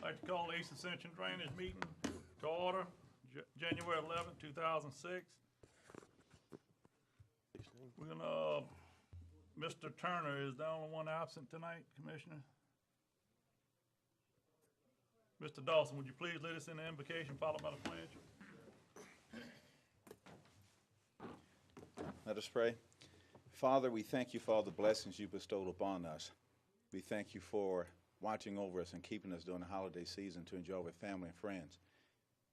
I'd like to call the East Ascension Drainage meeting to order, January 11th, 2006. We're gonna, Mr. Turner is the only one absent tonight, Commissioner. Mr. Dawson, would you please lead us in the invocation followed by the pledge? Let us pray. Father, we thank you for all the blessings you bestowed upon us. We thank you for watching over us and keeping us during the holiday season to enjoy with family and friends.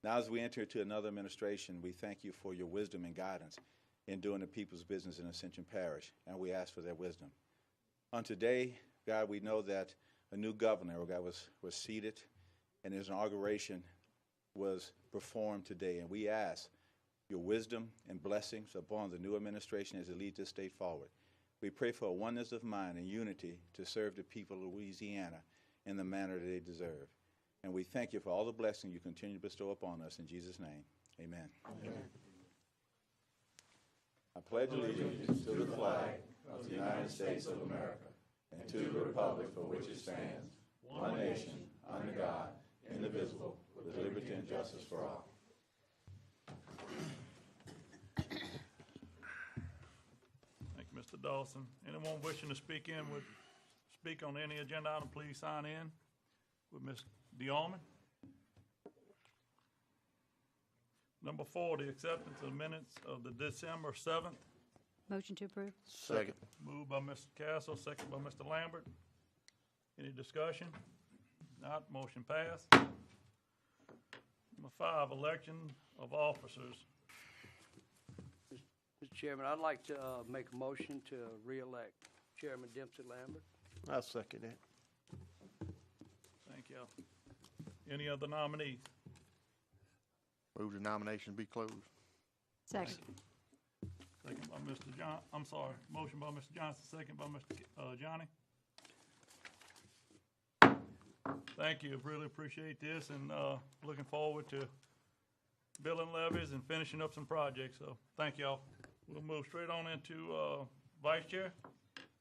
Now as we enter into another administration, we thank you for your wisdom and guidance in doing the people's business in Ascension Parish, and we ask for their wisdom. On today, God, we know that a new governor, God, was seated, and his inauguration was performed today, and we ask your wisdom and blessings upon the new administration as it leads this state forward. We pray for a oneness of mind and unity to serve the people of Louisiana in the manner that they deserve. And we thank you for all the blessings you continue to bestow upon us. In Jesus' name, amen. Amen. I pledge allegiance to the flag of the United States of America and to the republic for which it stands, one nation, under God, indivisible, with liberty and justice for all. Thank you, Mr. Dawson. Anyone wishing to speak on any agenda item, please sign in with Ms. DeAlmond. Number 4, the acceptance of minutes of the December 7th. Motion to approve. Second. Moved by Mr. Castle, second by Mr. Lambert. Any discussion? Not, motion passed. Number 5, election of officers. Mr. Chairman, I'd like to make a motion to re-elect Chairman Dempsey Lambert. I'll second that. Thank you. Any other nominees? Move the nomination be closed. Second. Second by Mr. John, I'm sorry, motion by Mr. Johnson, second by Mr. Johnny. Thank you, really appreciate this, and looking forward to billing levies and finishing up some projects, so thank y'all. We'll move straight on into Vice Chair.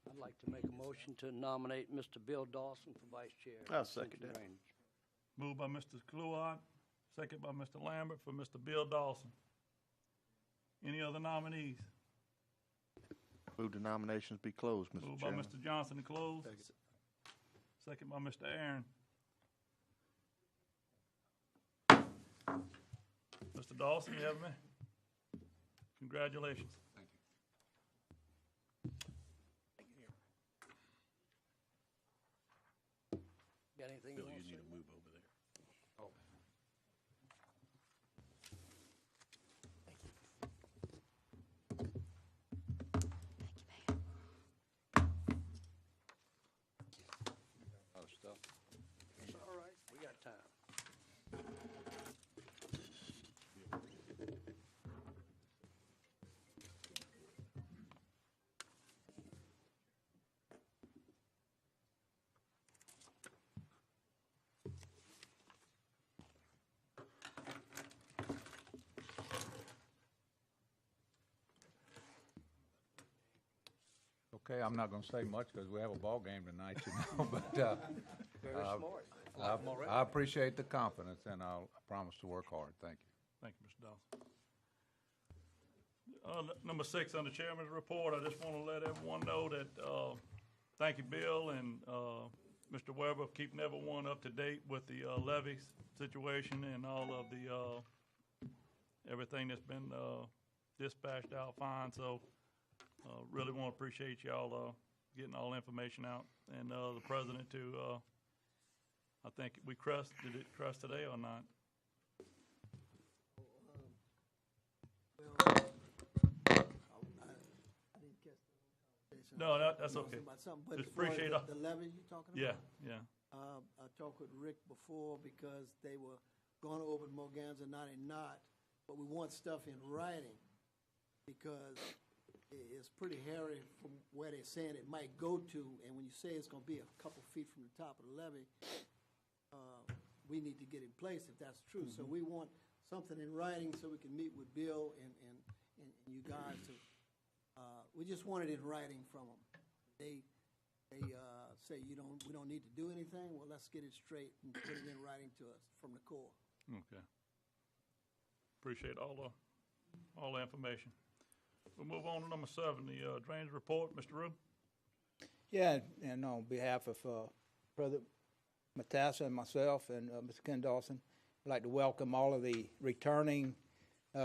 I'd like to make a motion to nominate Mr. Bill Dawson for Vice Chair. I'll second that. Moved by Mr. Kluart, second by Mr. Lambert for Mr. Bill Dawson. Any other nominees? Move the nominations be closed, Mr. Moved Chairman. by Mr. Johnson to close. Second by Mr. Aaron. Mr. Dawson, you have me? Congratulations. Thank you. Got anything Bill, you want you to need say? to move over there. Oh. Other stuff. It's all right. We got time. Okay, I'm not going to say much because we have a ball game tonight, you know. But Very smart. I appreciate the confidence, and I promise to work hard. Thank you. Thank you, Mr. Dawson. Number 6 on the chairman's report, I just want to let everyone know that thank you, Bill and Mr. Weber, for keeping everyone up to date with the levy situation and all of the everything that's been dispatched out fine. So really want to appreciate y'all getting all the information out, and the president too. I think we did it crust today or not? I didn't catch the No, that's okay. But Just appreciate the levy you're talking about? Yeah. I talked with Rick before because they were going to open Morganza 90 not, but we want stuff in writing because it's pretty hairy from where they're saying it might go to, and when you say it's going to be a couple feet from the top of the levee, we need to get in place if that's true. So we want something in writing so we can meet with Bill and you guys to, we just want it in writing from them. They say we don't need to do anything, well, let's get it straight and put it in writing to us from the Corps. Okay. Appreciate all the information. We'll move on to number 7, the drainage report. Mr. Rue? Yeah, and on behalf of Brother Matassa and myself and Mr. Ken Dawson, I'd like to welcome all of the returning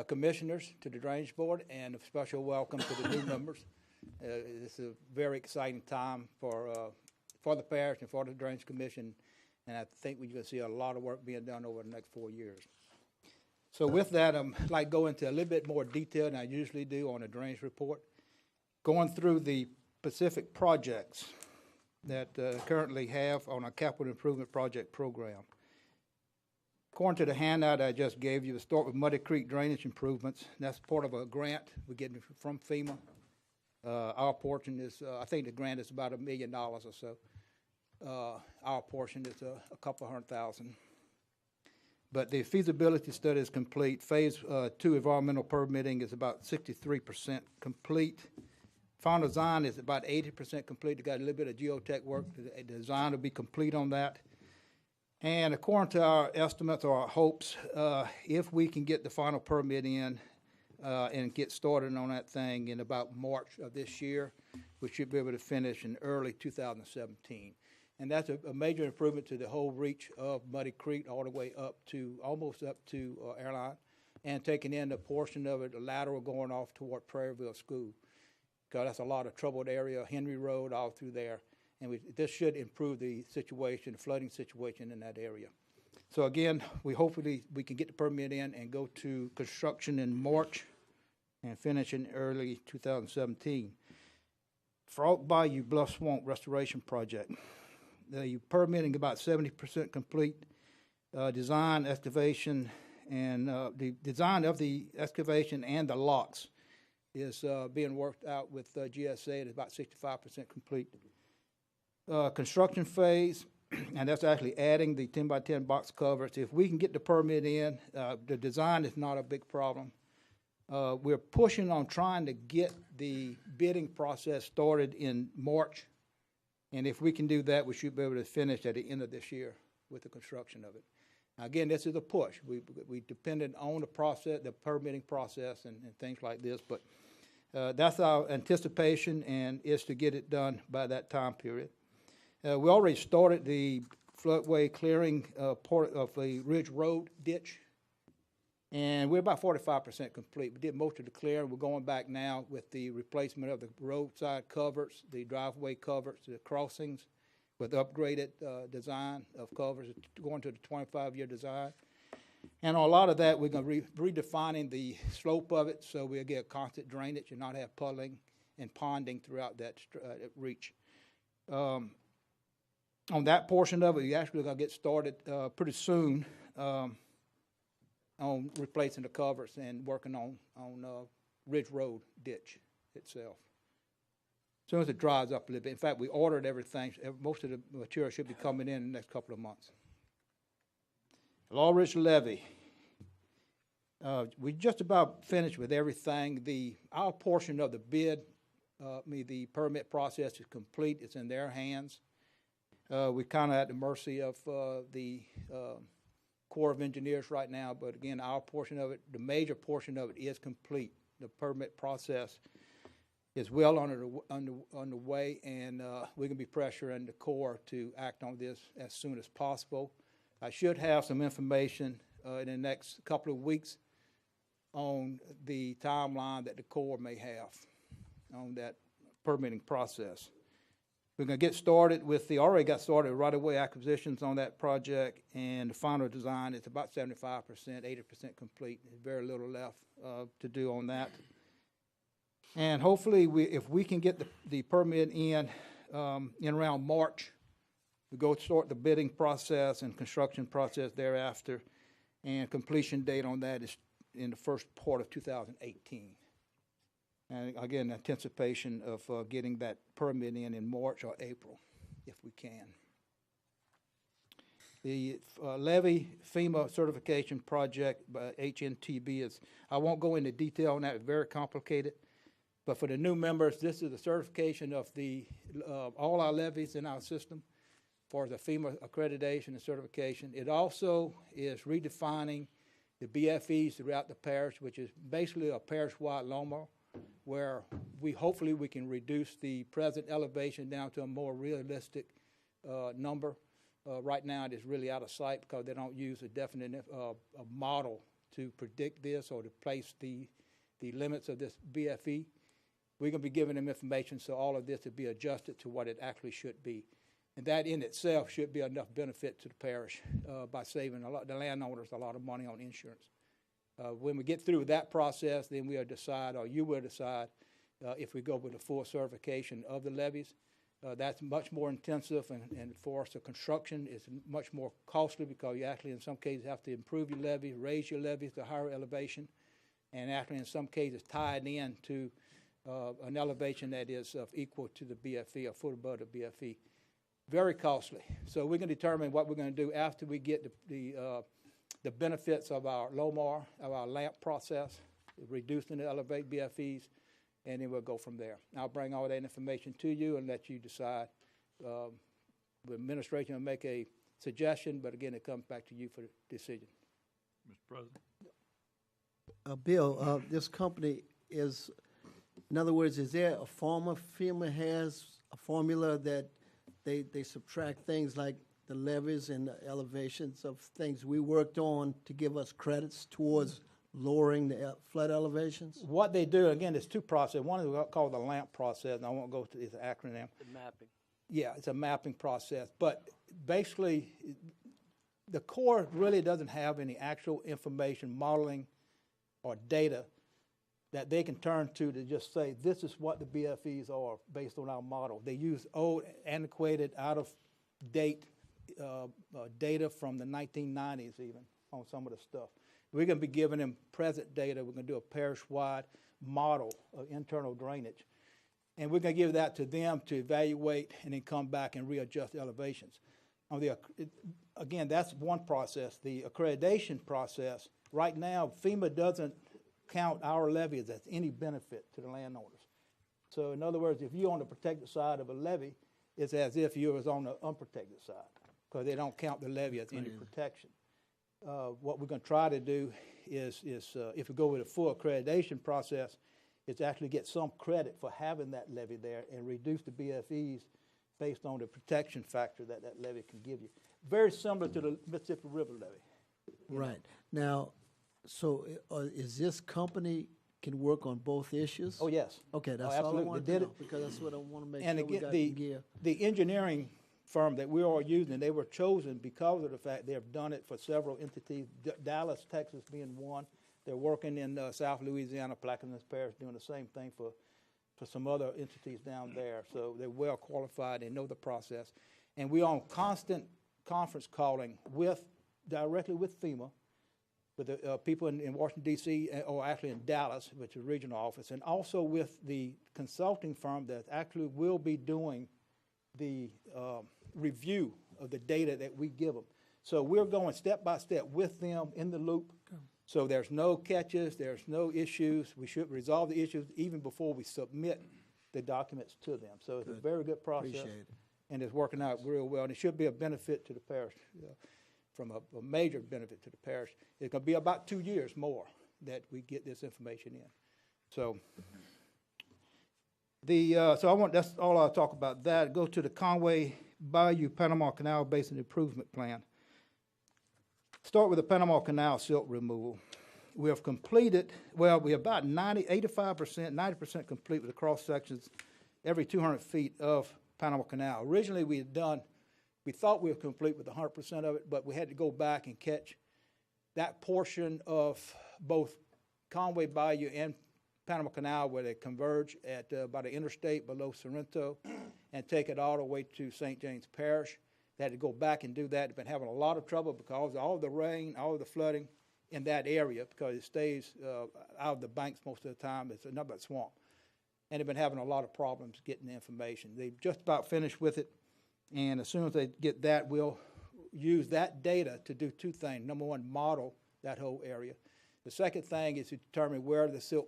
commissioners to the Drainage Board, and a special welcome to the new members. This is a very exciting time for the parish and for the Drainage Commission, and I think we're going to see a lot of work being done over the next 4 years. So with that, I'd like to go into a little bit more detail than I usually do on a drainage report, going through the specific projects that currently have on our capital improvement project program. According to the handout I just gave you, we'll start with Muddy Creek drainage improvements. That's part of a grant we're getting from FEMA. Our portion is, I think the grant is about $1 million or so. Our portion is a couple $100,000. But the feasibility study is complete. Phase 2 environmental permitting is about 63% complete. Final design is about 80% complete. We got a little bit of geotech work. The design will be complete on that. And according to our estimates or our hopes, if we can get the final permit in and get started on that thing in about March of this year, we should be able to finish in early 2017. And that's a major improvement to the whole reach of Muddy Creek all the way up to, almost up to Airline, and taking in a portion of it, the lateral going off toward Prairieville School. Because that's a lot of troubled area, Henry Road, all through there. And this should improve the situation, the flooding situation in that area. So again, hopefully we can get the permit in and go to construction in March and finish in early 2017. Frog Bayou Bluff Swamp Restoration Project. The permitting about 70% complete. Design, excavation, and the design of the excavation and the locks is being worked out with GSA. It's about 65% complete. Construction phase, and that's actually adding the 10x10 box covers. If we can get the permit in, the design is not a big problem. We're pushing on trying to get the bidding process started in March. And if we can do that, we should be able to finish at the end of this year with the construction of it. Now, again, this is a push. We depended on the process, the permitting process and things like this, but that's our anticipation, and is to get it done by that time period. We already started the floodway clearing part of the Ridge Road ditch, and we're about 45% complete. We did most of the clearing. We're going back now with the replacement of the roadside covers, the driveway covers, the crossings, with upgraded design of covers, going to the 25-year design. And on a lot of that, we're going to redefining the slope of it so we'll get constant drainage and not have puddling and ponding throughout that reach. On that portion of it, we actually going to get started pretty soon on replacing the covers and working on Ridge Road ditch itself. As soon as it dries up a little bit. In fact, we ordered everything. Most of the material should be coming in the next couple of months. Law Ridge Levee. We just about finished with everything. Our portion of the bid, the permit process is complete. It's in their hands. We're kind of at the mercy of the Corps of Engineers right now, but again, our portion of it, the major portion of it is complete. The permit process is well underway, and we're going to be pressuring the Corps to act on this as soon as possible. I should have some information in the next couple of weeks on the timeline that the Corps may have on that permitting process. We're going to get started with already got started right-of-way acquisitions on that project, and the final design is about 75%, 80% complete. There's very little left to do on that. And hopefully, if we can get the permit in around March, we go start the bidding process and construction process thereafter, and completion date on that is in the first part of 2018. And again, anticipation of getting that permit in March or April, if we can. The levee FEMA certification project by HNTB I won't go into detail on that, it's very complicated. But for the new members, this is the certification of all our levies in our system for the FEMA accreditation and certification. It also is redefining the BFEs throughout the parish, which is basically a parish-wide LOMO, where hopefully we can reduce the present elevation down to a more realistic number. Right now, it is really out of sight because they don't use a definite a model to predict this or to place the limits of this BFE. We're going to be giving them information so all of this will be adjusted to what it actually should be. And that in itself should be enough benefit to the parish by saving the landowners a lot of money on insurance. When we get through that process, then we'll decide, or you will decide, if we go with a full certification of the levees. That's much more intensive, and for us, the construction is much more costly because you actually, in some cases, have to improve your levees, raise your levees to higher elevation, and actually, in some cases, tied in to an elevation that is equal to the BFE, a foot above the BFE. Very costly. So we're going to determine what we're going to do after we get the benefits of our LOMAR, of our LAMP process, reducing the elevate BFEs, and then we'll go from there. I'll bring all that information to you and let you decide. The administration will make a suggestion, but again, it comes back to you for the decision. Mr. President. Bill, this company is, in other words, is there a formula FEMA has, a formula that they subtract things like the levees and the elevations of things we worked on to give us credits towards lowering the flood elevations? What they do, again, there's two processes. One is called the LAMP process, and I won't go to the acronym. The mapping. Yeah, it's a mapping process. But basically, the Corps really doesn't have any actual information, modeling, or data that they can turn to just say, this is what the BFEs are based on our model. They use old, antiquated, out-of-date data from the 1990s even on some of the stuff. We're going to be giving them present data. We're going to do a parish-wide model of internal drainage. And we're going to give that to them to evaluate and then come back and readjust the elevations. Again, that's one process. The accreditation process, right now, FEMA doesn't count our levees as any benefit to the landowners. So in other words, if you're on the protected side of a levee, it's as if you was on the unprotected side because they don't count the levee as any protection. What we're going to try to do is if we go with a full accreditation process, is actually get some credit for having that levee there and reduce the BFEs based on the protection factor that levee can give you. Very similar to the Mississippi River levee. Right. Now, so is this company can work on both issues? Oh, yes. Okay, that's all I absolutely. wanted They to did know, because that's what I want to make And sure we again, got in gear. the engineering firm that we are using, they were chosen because of the fact they have done it for several entities, Dallas, Texas being one. They're working in South Louisiana, Plaquemines Parish, doing the same thing for some other entities down there. So they're well qualified, they know the process. And we're on constant conference calling directly with FEMA, with the people in Washington, D.C., or actually in Dallas, which is the regional office, and also with the consulting firm that actually will be doing the review of the data that we give them. So we're going step by step with them in the loop. So there's no catches, there's no issues. We should resolve the issues even before we submit the documents to them. So it's a very good process. Appreciate it. And it's working out real well. And it should be a benefit to the parish, from a major benefit to the parish. It's going to be about 2 years more that we get this information in. So that's all I'll talk about that. Go to the Conway Bayou Panama Canal Basin Improvement Plan. Start with the Panama Canal silt removal. We have completed, well, we're about 85%, 90% complete with the cross sections every 200 feet of Panama Canal. Originally, we thought we were complete with 100% of it, but we had to go back and catch that portion of both Conway Bayou and Panama Canal where they converge at by the interstate below Sorrento and take it all the way to St. James Parish. They had to go back and do that. They've been having a lot of trouble because of all the rain, all of the flooding in that area because it stays out of the banks most of the time. It's nothing but swamp. And they've been having a lot of problems getting the information. They've just about finished with it. And as soon as they get that, we'll use that data to do two things. Number one, model that whole area. The second thing is to determine where the silt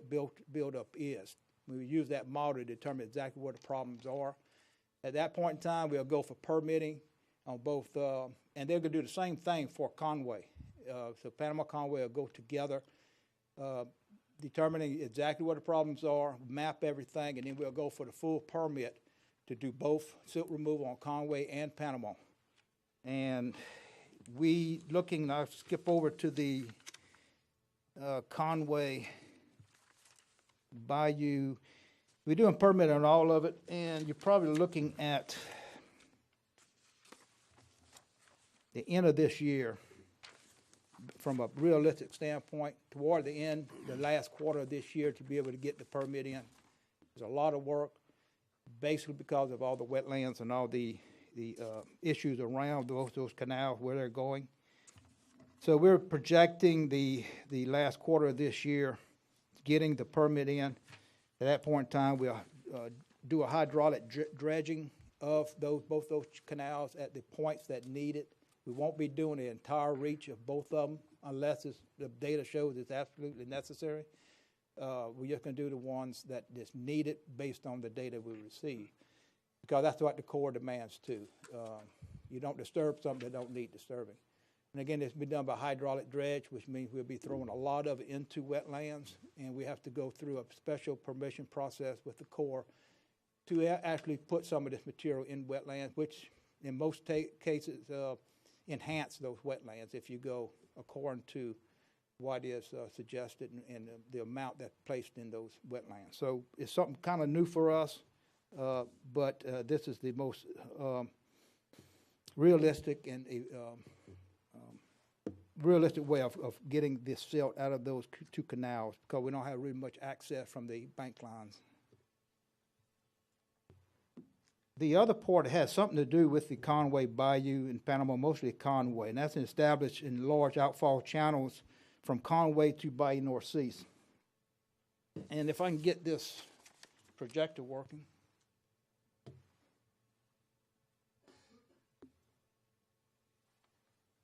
buildup is. We use that model to determine exactly where the problems are. At that point in time, we'll go for permitting on both, and they're going to do the same thing for Conway. So Panama Conway will go together, determining exactly what the problems are, map everything, and then we'll go for the full permit to do both silt removal on Conway and Panama. And I'll skip over to the Conway Bayou. We're doing permit on all of it, and you're probably looking at the end of this year from a realistic standpoint, toward the end, the last quarter of this year, to be able to get the permit in. There's a lot of work, basically because of all the wetlands and all the issues around those canals where they're going. So we're projecting the last quarter of this year, getting the permit in. At that point in time, we'll do a hydraulic dredging of both those canals at the points that need it. We won't be doing the entire reach of both of them unless the data shows it's absolutely necessary. We're just going to do the ones that is needed based on the data we receive, because that's what the Corps demands too. You don't disturb something that don't need disturbing. And again, it's been done by hydraulic dredge, which means we'll be throwing a lot of it into wetlands, and we have to go through a special permission process with the Corps to actually put some of this material in wetlands, which in most cases enhance those wetlands if you go according to what is suggested and the amount that's placed in those wetlands. So it's something kind of new for us, but this is the most realistic and realistic way of getting this silt out of those two canals, because we don't have really much access from the bank lines. The other part has something to do with the Conway Bayou in Panama, mostly Conway, and that's established in large outfall channels from Conway to Bayou Northeast. And if I can get this projector working.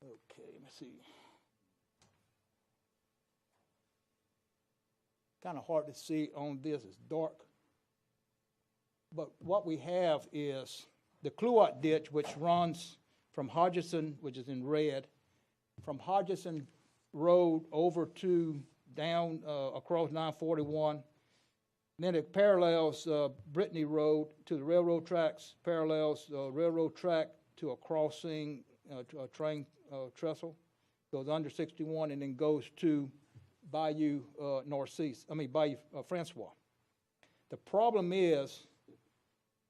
Okay, let me see. Kind of hard to see on this, it's dark. But what we have is the Kluot ditch, which runs from Hodgson, which is in red, from Hodgson Road over to down across 941. Then it parallels Brittany Road to the railroad tracks, parallels railroad track to a crossing, to a train trestle, goes under 61, and then goes to Bayou Bayou Francois. The problem is,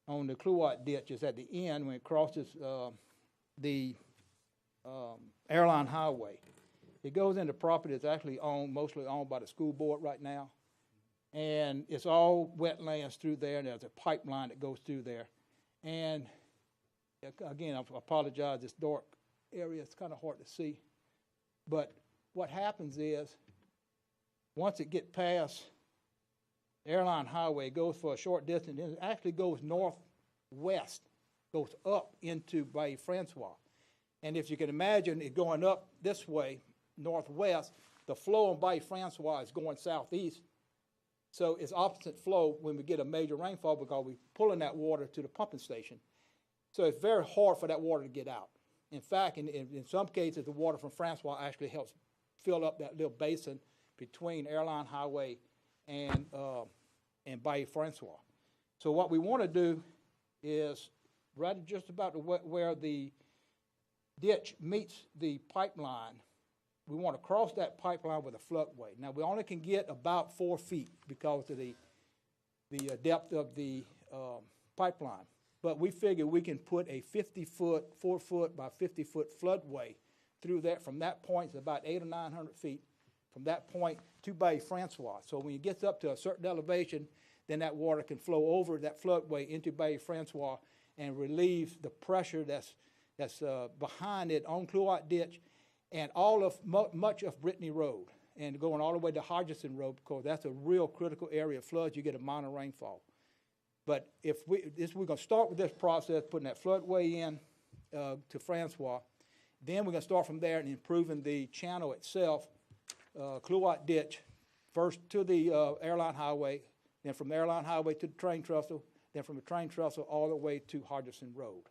on the Kluot ditch, is at the end when it crosses the airline highway. It goes into property that's actually mostly owned by the school board right now. And it's all wetlands through there, and there's a pipeline that goes through there. And again, I apologize, this dark area, it's kind of hard to see. But what happens is, once it gets past airline highway, it goes for a short distance, and it actually goes northwest, goes up into Bayou Francois. And if you can imagine it going up this way, northwest, the flow on Bayou Francois is going southeast. So it's opposite flow when we get a major rainfall, because we're pulling that water to the pumping station. So it's very hard for that water to get out. In fact, in some cases, the water from Francois actually helps fill up that little basin between Airline Highway and Bayou Francois. So what we want to do is, right just about where the ditch meets the pipeline, we want to cross that pipeline with a floodway. Now, we only can get about 4 feet because of the depth of the pipeline. But we figure we can put a 50-foot, 4-foot by 50-foot floodway through that. From that point, it's about 800 or 900 feet from that point to Bayou Francois. So when it gets up to a certain elevation, then that water can flow over that floodway into Bayou Francois and relieve the pressure that's behind it on Kluot Ditch and all of much of Brittany Road, and going all the way to Hodgson Road, because that's a real critical area of floods. You get a minor rainfall. But if we're going to start with this process, putting that floodway in to Francois, then we're going to start from there and improving the channel itself, Kluot Ditch, first to the Airline Highway, then from the Airline Highway to the train trestle, then from the train trestle all the way to Hodgson Road.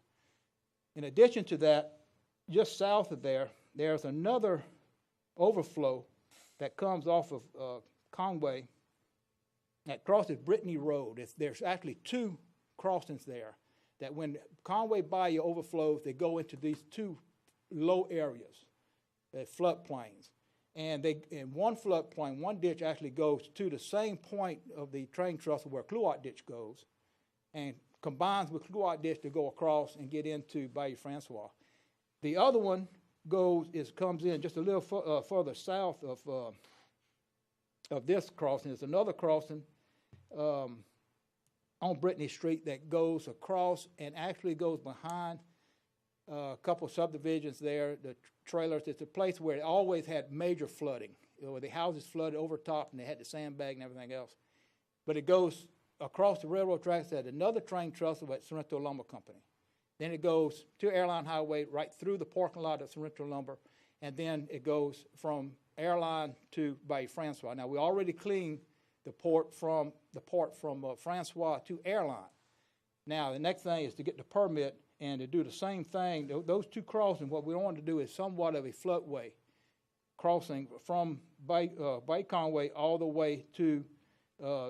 In addition to that, just south of there, there's another overflow that comes off of Conway that crosses Brittany Road. There's actually two crossings there that when Conway Bayou overflows, they go into these two low areas, floodplains. And in one floodplain, one ditch actually goes to the same point of the train trestle where Clouart Ditch goes and combines with Clouart Ditch to go across and get into Bayou Francois. The other one comes in just a little further south of this crossing. There's another crossing on Brittany Street that goes across and actually goes behind a couple subdivisions there, the trailers. It's a place where it always had major flooding, where the houses flooded over top and they had the sandbag and everything else. But it goes across the railroad tracks at another train trestle at Sorrento Lumber Company. Then it goes to Airline Highway right through the parking lot of Sorrento Lumber, and then it goes from Airline to Bayou Francois. Now, we already cleaned the part from Francois to Airline. Now, the next thing is to get the permit and to do the same thing. Those two crossings, what we want to do is somewhat of a floodway crossing from Bay Conway all the way to,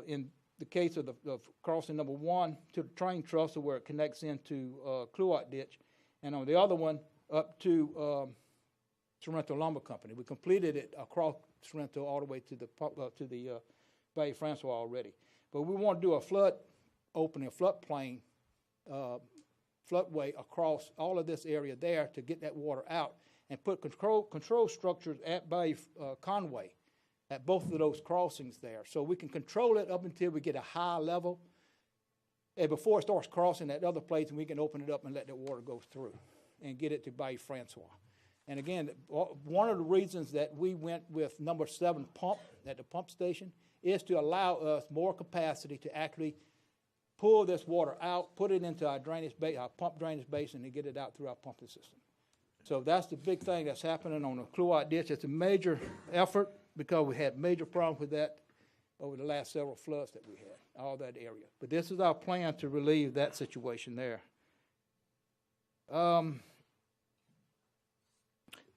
in the case of crossing number one, to the train trestle where it connects into Clouart Ditch, and on the other one up to Sorrento Lumber Company. We completed it across Sorrento all the way to the Bayou Francois already. But we want to do a floodplain floodway across all of this area there to get that water out and put control structures at Bayou Conway at both of those crossings there. So we can control it up until we get a high level, and before it starts crossing that other place, and we can open it up and let that water go through and get it to Bayou Francois. And again, one of the reasons that we went with number 7 pump at the pump station is to allow us more capacity to actually pull this water out, put it into our pump drainage basin, and get it out through our pumping system. So that's the big thing that's happening on the Clouart Ditch. It's a major effort because we had major problems with that over the last several floods that we had, all that area. But this is our plan to relieve that situation there.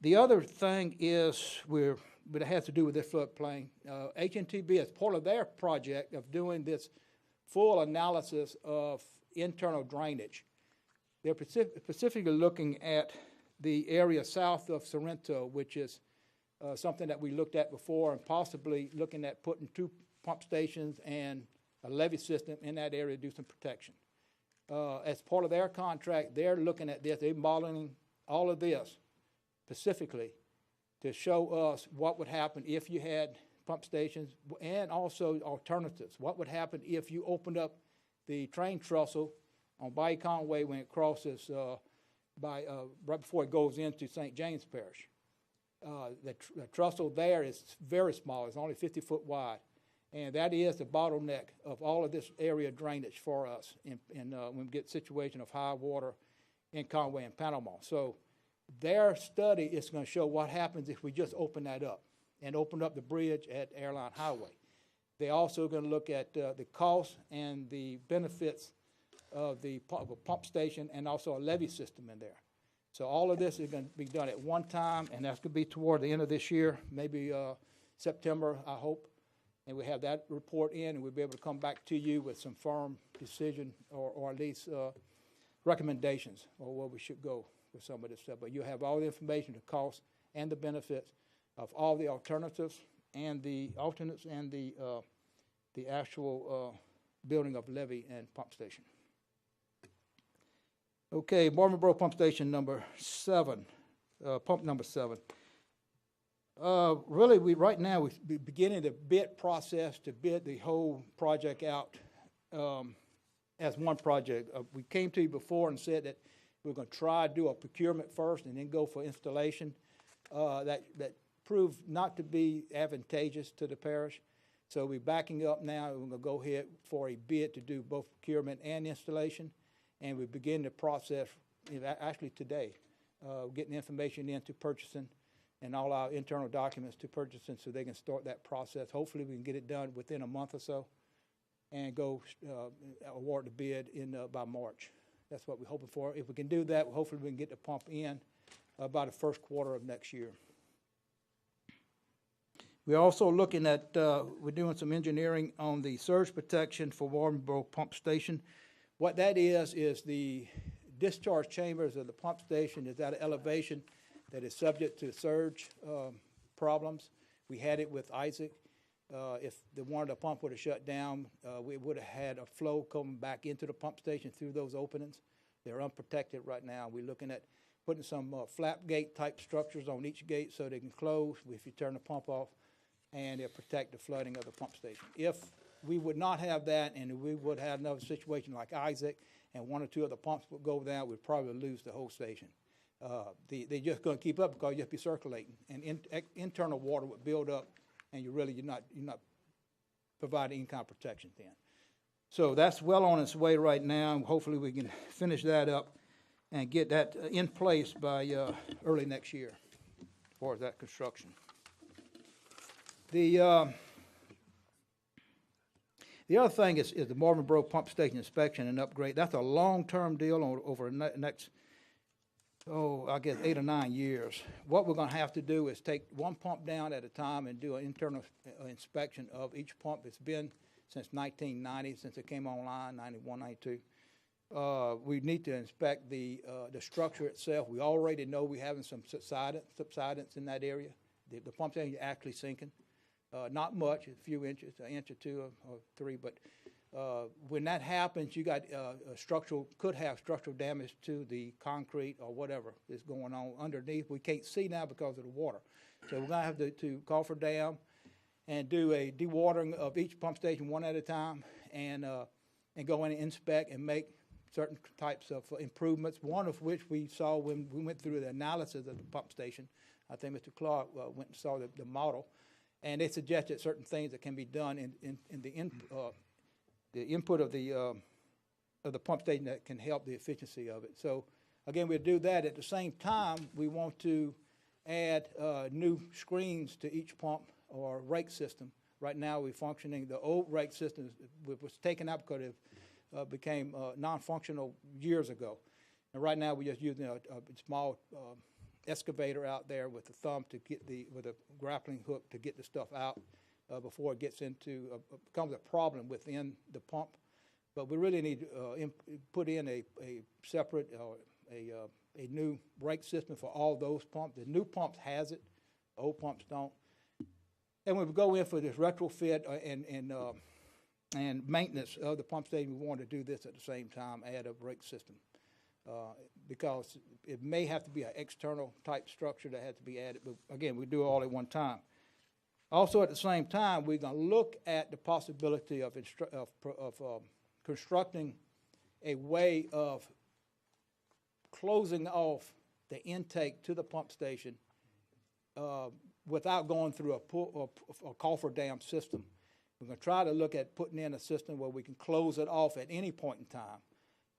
The other thing is, but it has to do with this floodplain. HNTB, as part of their project of doing this full analysis of internal drainage, they're specifically looking at the area south of Sorrento, which is something that we looked at before, and possibly looking at putting 2 pump stations and a levee system in that area to do some protection. As part of their contract, they're looking at this. They're modeling all of this specifically to show us what would happen if you had pump stations and also alternatives. What would happen if you opened up the train trestle on Bayou Conway when it crosses right before it goes into St. James Parish. The trestle there is very small. It's only 50 foot wide. And that is the bottleneck of all of this area drainage for us when we get a situation of high water in Conway and Panama. So their study is going to show what happens if we just open that up and open up the bridge at Airline Highway. They're also going to look at the cost and the benefits of the pump station and also a levee system in there. So all of this is going to be done at one time, and that's going to be toward the end of this year, maybe September, I hope. And we have that report in, and we'll be able to come back to you with some firm decision or at least recommendations on where we should go with some of this stuff. But you have all the information, the costs and the benefits of all the alternatives and the actual building of levee and pump station. Okay, Marvinboro Pump Station number 7, pump number 7. Really, right now we're beginning the bid process to bid the whole project out as one project. We came to you before and said that we're going to try to do a procurement first and then go for installation. That proved not to be advantageous to the parish. So we're backing up now. We're going to go ahead for a bid to do both procurement and installation. And we begin the process actually today, getting information into purchasing and all our internal documents to purchasing so they can start that process. Hopefully we can get it done within a month or so. and go award the bid by March. That's what we're hoping for. If we can do that, hopefully we can get the pump in by the first quarter of next year. We're also looking at, we're doing some engineering on the surge protection for Warrenboro Pump Station. What that is the discharge chambers of the pump station is at an elevation that is subject to surge problems. We had it with Isaac. If one of the pump would have shut down, we would have had a flow coming back into the pump station through those openings. They're unprotected right now. We're looking at putting some flap gate type structures on each gate so they can close if you turn the pump off, and they'll protect the flooding of the pump station. If we would not have that, and we would have another situation like Isaac, and one or two of the pumps would go down, we'd probably lose the whole station. They're just going to keep up because you'll just be circulating, and internal water would build up, and you're not providing any kind of protection then. So that's well on its way right now. Hopefully we can finish that up and get that in place by early next year as far as that construction. The other thing is the Marvinboro Pump Station inspection and upgrade. That's a long-term deal over the next, I guess 8 or 9 years. What we're going to have to do is take one pump down at a time and do an internal inspection of each pump. It's been since 1990, since it came online, 91, 92. We need to inspect the structure itself. We already know we're having some subsidence in that area. The pump station is actually sinking. Not much, a few inches, an inch or two or three, but when that happens, you got could have structural damage to the concrete or whatever is going on underneath. We can't see now because of the water. So we're gonna have to call for dam and do a dewatering of each pump station one at a time, and go in and inspect and make certain types of improvements, one of which we saw when we went through the analysis of the pump station. I think Mr. Clark went and saw the model, and they suggested certain things that can be done in the input of the pump station that can help the efficiency of it. So again, we'll do that. At the same time, we want to add new screens to each pump or rake system. Right now, we're functioning, the old rake system was taken out because it became non-functional years ago. And right now, we're just using a small excavator out there with a thumb to get with a grappling hook to get the stuff out before it gets into, becomes a problem within the pump. But we really need to put in a separate, a new brake system for all those pumps. The new pumps has it, the old pumps don't. And when we go in for this retrofit and maintenance of the pump station, we want to do this at the same time, add a brake system. Because it may have to be an external type structure that has to be added, but again, we do it all at one time. Also, at the same time, we're going to look at the possibility of constructing a way of closing off the intake to the pump station without going through a cofferdam system. We're going to try to look at putting in a system where we can close it off at any point in time,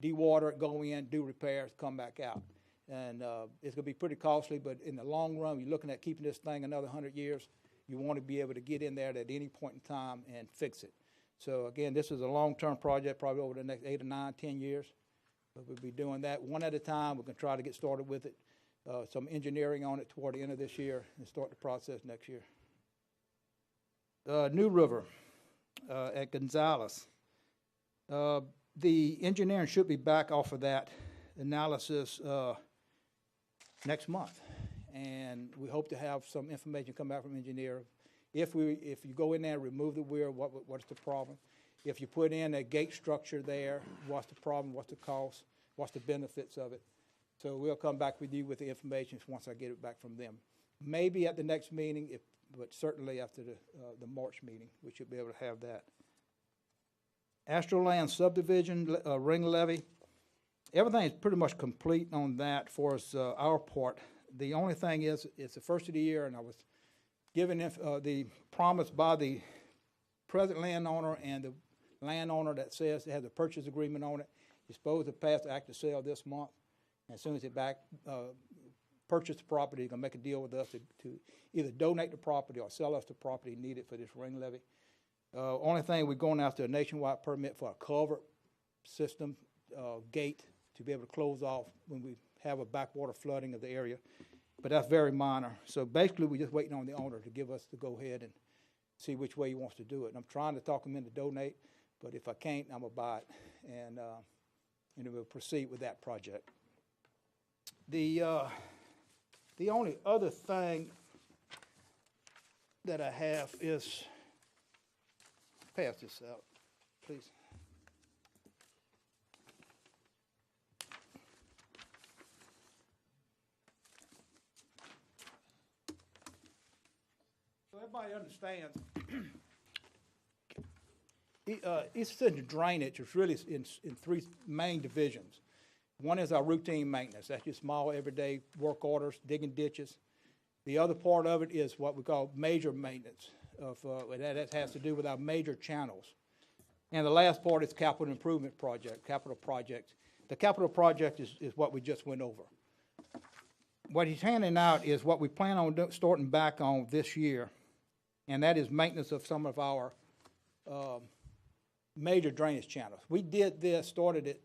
dewater it, go in, do repairs, come back out. And it's going to be pretty costly, but in the long run, you're looking at keeping this thing another 100 years. You want to be able to get in there at any point in time and fix it. So again, this is a long-term project, probably over the next 8 or 9, 10 years. But we'll be doing that one at a time. We're going to try to get started with it. Some engineering on it toward the end of this year and start the process next year. New River at Gonzales. The engineering should be back off of that analysis next month. And we hope to have some information come back from engineer. If you go in there and remove the weir, what's the problem? If you put in a gate structure there, what's the problem? What's the cost? What's the benefits of it? So we'll come back with you with the information once I get it back from them. Maybe at the next meeting, but certainly after the March meeting, we should be able to have that. Astroland subdivision ring levy. Everything is pretty much complete on that for us, our part. The only thing is, it's the first of the year, and I was given the promise by the present landowner and the landowner that says it has a purchase agreement on it. You're supposed to pass the act of sale this month. And as soon as they purchase the property, they're going to make a deal with us to either donate the property or sell us the property needed for this ring levy. Only thing, we're going after a nationwide permit for a culvert system, gate, to be able to close off when we have a backwater flooding of the area. But that's very minor. So basically, we're just waiting on the owner to give us the go-ahead and see which way he wants to do it. And I'm trying to talk him into donate, but if I can't, I'm gonna buy it, and we'll proceed with that project. The only other thing that I have is, pass this out, please. So everybody understands, Ascension drainage is really in three main divisions. One is our routine maintenance. That's just small, everyday work orders, digging ditches. The other part of it is what we call major maintenance. That has to do with our major channels. And the last part is capital improvement project, capital projects. The capital project is what we just went over. What he's handing out is what we plan on starting back on this year, and that is maintenance of some of our major drainage channels. We started it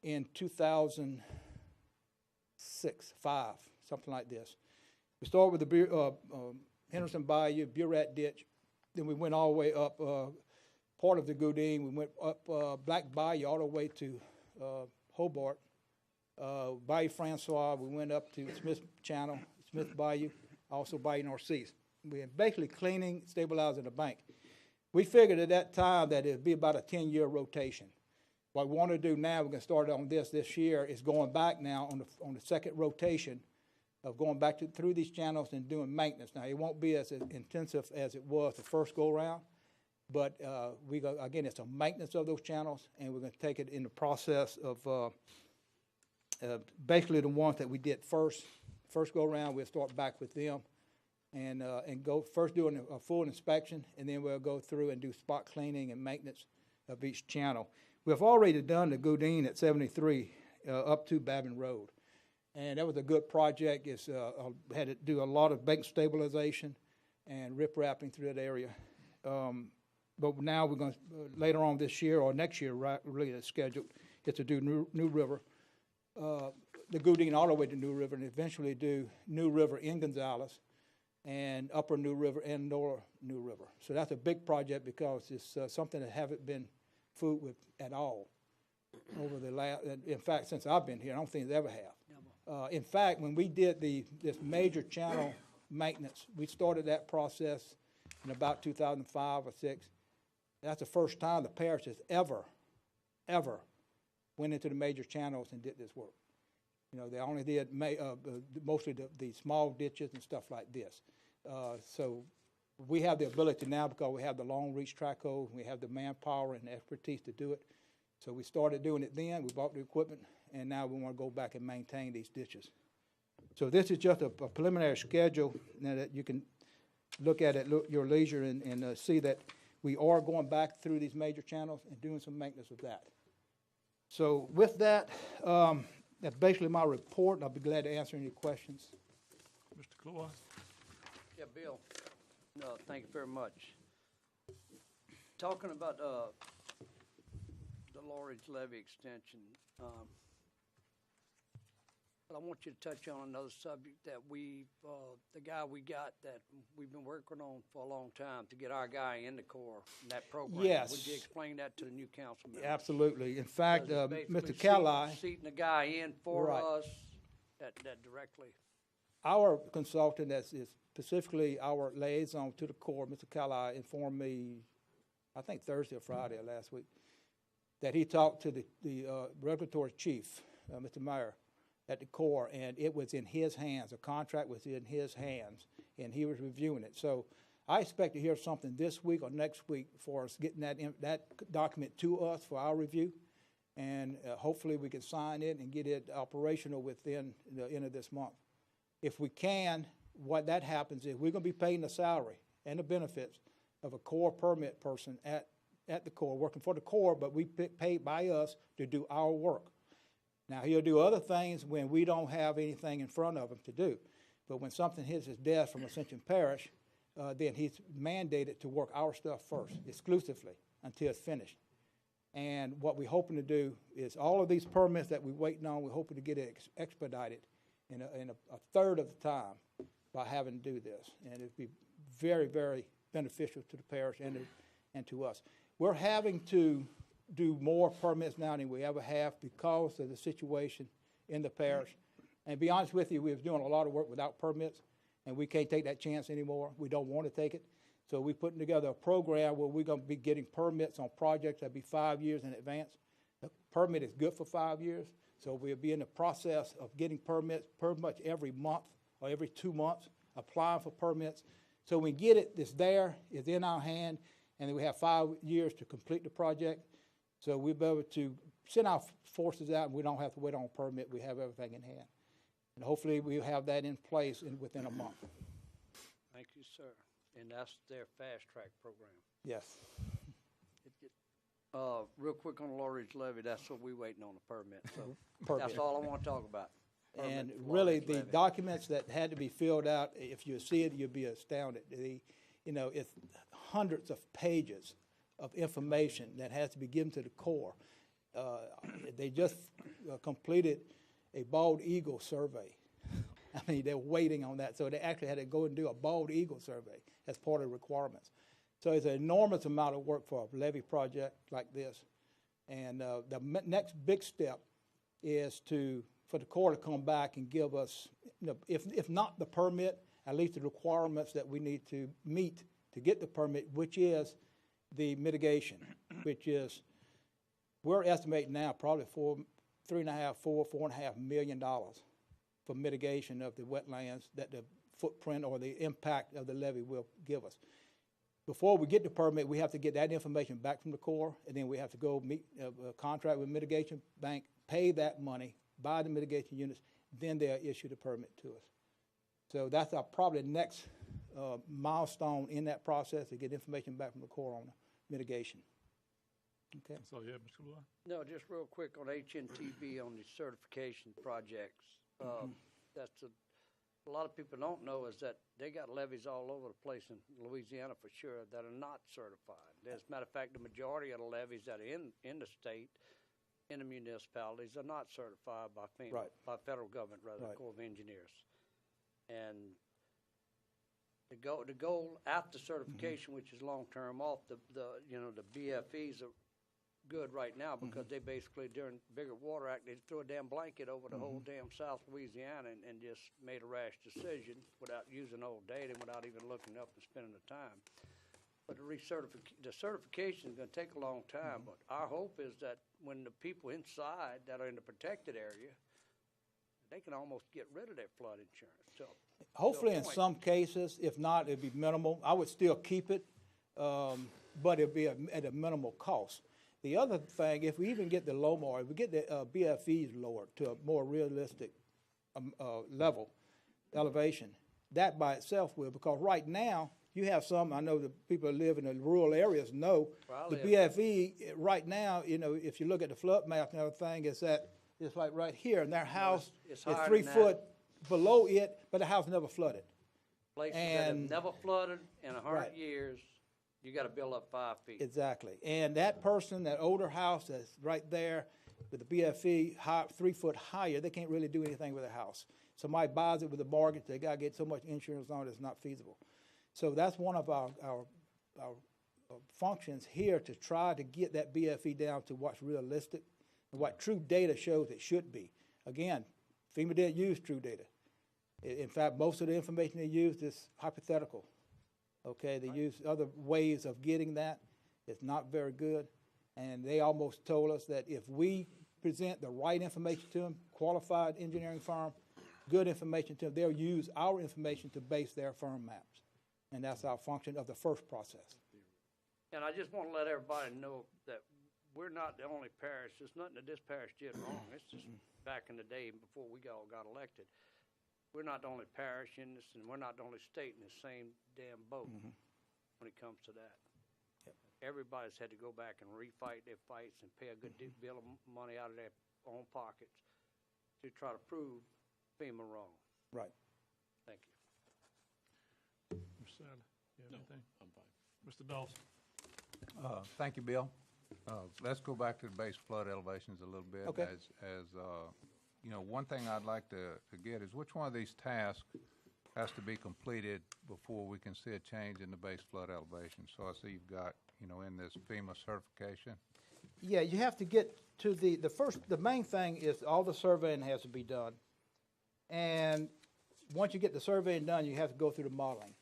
in 2006, 5, something like this. We started with the Henderson Bayou, Buret Ditch, then we went all the way up part of the Goudin. We went up Black Bayou all the way to Hobart, Bayou Francois. We went up to Smith Channel, Smith Bayou, also Bayou Northeast. We were basically cleaning, stabilizing the bank. We figured at that time that it'd be about a 10-year rotation. What we want to do now, we're going to start on this year, is going back now on the second rotation of going back through these channels and doing maintenance. Now, it won't be as intensive as it was the first go-around, but again, it's a maintenance of those channels, and we're going to take it in the process of basically the ones that we did first go-around. We'll start back with them and go first doing a full inspection, and then we'll go through and do spot cleaning and maintenance of each channel. We've already done the Goudin at 73 up to Babin Road, and that was a good project. It's had to do a lot of bank stabilization and rip-wrapping through that area. But now we're going to, later on this year or next year, really it's scheduled, is to do New River, the Goudin all the way to New River, and eventually do New River in Gonzales, and Upper New River and Lower New River. So that's a big project because it's something that haven't been fooled with at all over the last, in fact, since I've been here, I don't think they ever have. In fact, when we did this major channel maintenance, we started that process in about 2005 or 6. That's the first time the parish has ever went into the major channels and did this work. You know, they only did mostly the small ditches and stuff like this. So we have the ability now because we have the long reach track hole, we have the manpower and the expertise to do it. So we started doing it then, we bought the equipment, and now we want to go back and maintain these ditches. So this is just a preliminary schedule that you can look at your leisure and see that we are going back through these major channels and doing some maintenance of that. So with that, that's basically my report, and I'll be glad to answer any questions. Mr. Cloy? Yeah, Bill. No, thank you very much. Talking about the Lorridge levy extension, but I want you to touch on another subject that the guy we got that we've been working on for a long time to get our guy in the Corps in that program. Yes. Would you explain that to the new council members? Absolutely. In fact, Because it's Mr. basically Cali, seating a guy in for Right. us that directly. our consultant that is specifically our liaison to the Corps, Mr. Cali, informed me, I think Thursday or Friday of last week, that he talked to the regulatory chief, Mr. Meyer, at the Corps, and it was in his hands. The contract was in his hands, and he was reviewing it. So I expect to hear something this week or next week for us getting that document to us for our review, and hopefully we can sign it and get it operational within the end of this month. If we can, what that happens is we're going to be paying the salary and the benefits of a Corps permit person at the Corps, working for the Corps, but we paid by us to do our work. Now, he'll do other things when we don't have anything in front of him to do. But when something hits his desk from Ascension Parish, then he's mandated to work our stuff first, exclusively, until it's finished. And what we're hoping to do is all of these permits that we're waiting on, we're hoping to get it expedited in a third of the time by having to do this. And it'd be very, very beneficial to the parish and to us. We're having to do more permits now than we ever have because of the situation in the parish. And to be honest with you, we was doing a lot of work without permits, and we can't take that chance anymore. We don't want to take it. So we're putting together a program where we're going to be getting permits on projects that'll be 5 years in advance. The permit is good for 5 years, so we'll be in the process of getting permits pretty much every month or every 2 months, applying for permits. So when we get it, it's there, it's in our hand, and then we have 5 years to complete the project. So we'll be able to send our forces out, and we don't have to wait on a permit. We have everything in hand. And hopefully we'll have that in place within a month. Thank you, sir. And that's their fast track program. Yes. Real quick on the Law Ridge levy, that's what we're waiting on, the permit. So Permit. that's all I want to talk about. And Permit for Law really, Ridge the levy. documents that had to be filled out, if you see it, you'll be astounded. It's hundreds of pages of information that has to be given to the Corps. They just completed a bald eagle survey. I mean, they're waiting on that. So they actually had to go and do a bald eagle survey as part of the requirements. So it's an enormous amount of work for a levy project like this. And the next big step is for the Corps to come back and give us, if not the permit, at least the requirements that we need to meet to get the permit, which is the mitigation, which is, we're estimating now probably $4.5 million for mitigation of the wetlands that the footprint or the impact of the levee will give us. Before we get the permit, we have to get that information back from the Corps, and then we have to go meet a contract with Mitigation Bank, pay that money, buy the mitigation units, then they'll issue the permit to us. So that's our probably next milestone in that process, to get information back from the Corps on mitigation. Okay. So, yeah, Mr. Blue. No, just real quick on HNTB on the certification projects. That's a lot of people don't know is that they got levies all over the place in Louisiana for sure that are not certified. As a matter of fact, the majority of the levies that are in the state, in the municipalities, are not certified by FEMA, Right. by federal government, rather, Right. Corps of Engineers. And the goal after certification, which is long term off, the BFEs are good right now because they basically, during Bigger Water Act, they threw a damn blanket over the whole damn South Louisiana and just made a rash decision without using old data and without even looking up and spending the time. But the certification is going to take a long time. But our hope is that when the people inside that are in the protected area, they can almost get rid of their flood insurance. So, Hopefully, to a in point. some cases, if not, it'd be minimal. I would still keep it, but it'd be at a minimal cost. The other thing, if we even get the if we get the BFEs lowered to a more realistic level, elevation, that by itself will, because right now, you have some, I know the people that live in the rural areas know, Where I the live. BFE right now, if you look at the flood map and everything, it's like right here, and their house it's is higher 3 than that. foot below it, but the house never flooded. Places that have And- neve flooded in 100 Right. years, you got to build up 5 feet. Exactly. And that person, that older house that's right there with the BFE 3 foot higher, they can't really do anything with their house. Somebody buys it with a mortgage, they got to get so much insurance on it, it's not feasible. So that's one of our functions here, to try to get that BFE down to what's realistic and what true data shows it should be. Again, FEMA didn't use true data. In fact, most of the information they used is hypothetical. Okay, they use other ways of getting that. It's not very good. And they almost told us that if we present the right information to them, qualified engineering firm, good information to them, they'll use our information to base their firm maps. And that's our function of the first process. And I just want to let everybody know that we're not the only parish. There's nothing that this parish did wrong. It's just back in the day before we all got elected. We're not the only parish in this, and we're not the only state in the same damn boat when it comes to that. Yep. Everybody's had to go back and refight their fights and pay a good deal of money out of their own pockets to try to prove FEMA wrong. Right. Thank you. Mr. Sally. You have anything? I'm fine. Mr. Dawson? Thank you, Bill. Let's go back to the base flood elevations a little bit. Okay. You know, one thing I'd like to get is which one of these tasks has to be completed before we can see a change in the base flood elevation? So I see you've got, you know, in this FEMA certification. Yeah, you have to get to the main thing is all the surveying has to be done. And once you get the surveying done, you have to go through the modeling,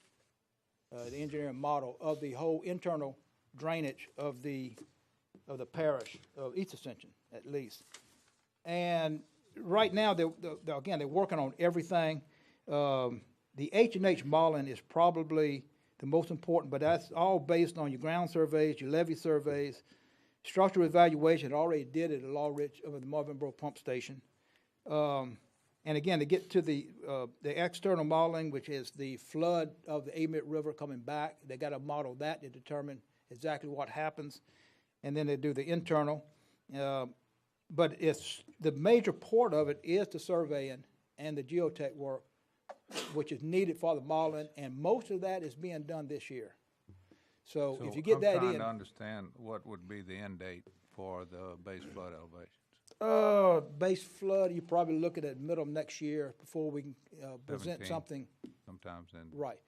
the engineering model of the whole internal drainage of the parish, of East Ascension, at least. And right now, they're working on everything. The H&H modeling is probably the most important, but that's all based on your ground surveys, your levee surveys, structural evaluation. Already did it at Law Ridge over the Marvinboro Pump Station. And again, to get to the external modeling, which is the flood of the Amite River coming back, they got to model that to determine exactly what happens, and then they do the internal. But it's the major part of it is the surveying and the geotech work, which is needed for the modeling, and most of that is being done this year. So if you get that I'm trying in, to understand what would be the end date for the base flood elevations. base flood, you're probably looking at middle of next year before we can present 17. something. Sometimes in. Right.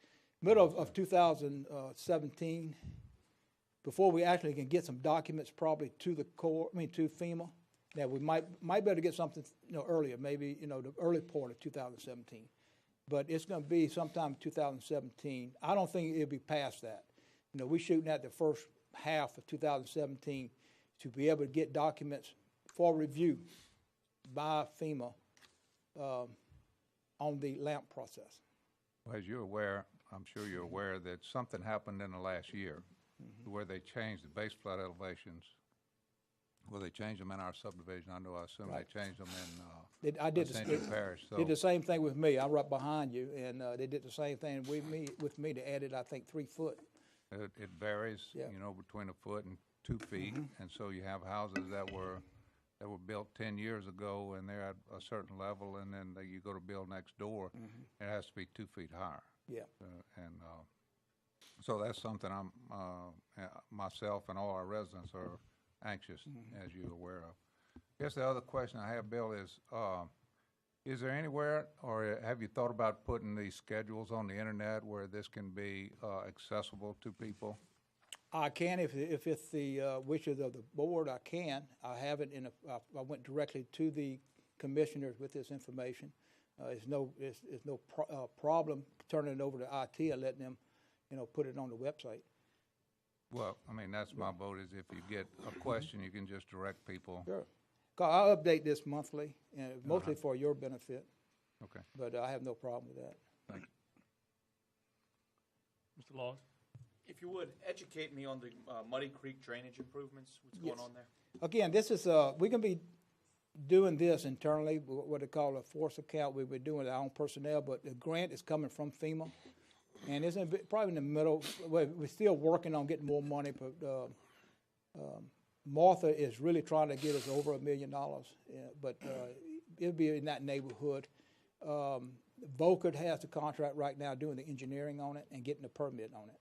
Middle of 2017, before we actually can get some documents probably to the Corps, to FEMA, that we might be able to get something, earlier, maybe, the early part of 2017. But it's going to be sometime in 2017. I don't think it'll be past that. We're shooting at the first half of 2017 to be able to get documents for review by FEMA on the LAMP process. Well, as you're aware, I'm sure you're aware that something happened in the last year where they changed the base flood elevations. Well, they changed them in our subdivision. I assume Right. They changed them in I did Ascension Parish. So did the same thing with me. I'm right behind you, and they did the same thing with me. They added, I think, 3 foot. it varies, Yeah. between a foot and 2 feet. And so you have houses that were built 10 years ago, and they're at a certain level, and then you go to build next door, it has to be 2 feet higher. Yeah. So that's something I'm myself and all our residents are anxious, as you're aware of. I guess the other question I have, Bill, is there anywhere, or have you thought about putting these schedules on the internet where this can be accessible to people? I can, if it's the wishes of the board, I can. I have it I went directly to the commissioners with this information. It's no problem turning it over to IT and letting them, put it on the website. Well, that's my vote, is if you get a question, you can just direct people. Sure. 'Cause I'll update this monthly, mostly for your benefit, Okay. but I have no problem with that. Thank you. Mr. Laws? If you would, educate me on the Muddy Creek drainage improvements, what's going on there? Again, this is, we're going to be doing this internally, what they call a force account. We've been doing our own personnel, but the grant is coming from FEMA. And it's probably in the middle. We're still working on getting more money, but Martha is really trying to get us over $1 million. But it'll be in that neighborhood. Vocard has the contract right now doing the engineering on it and getting the permit on it.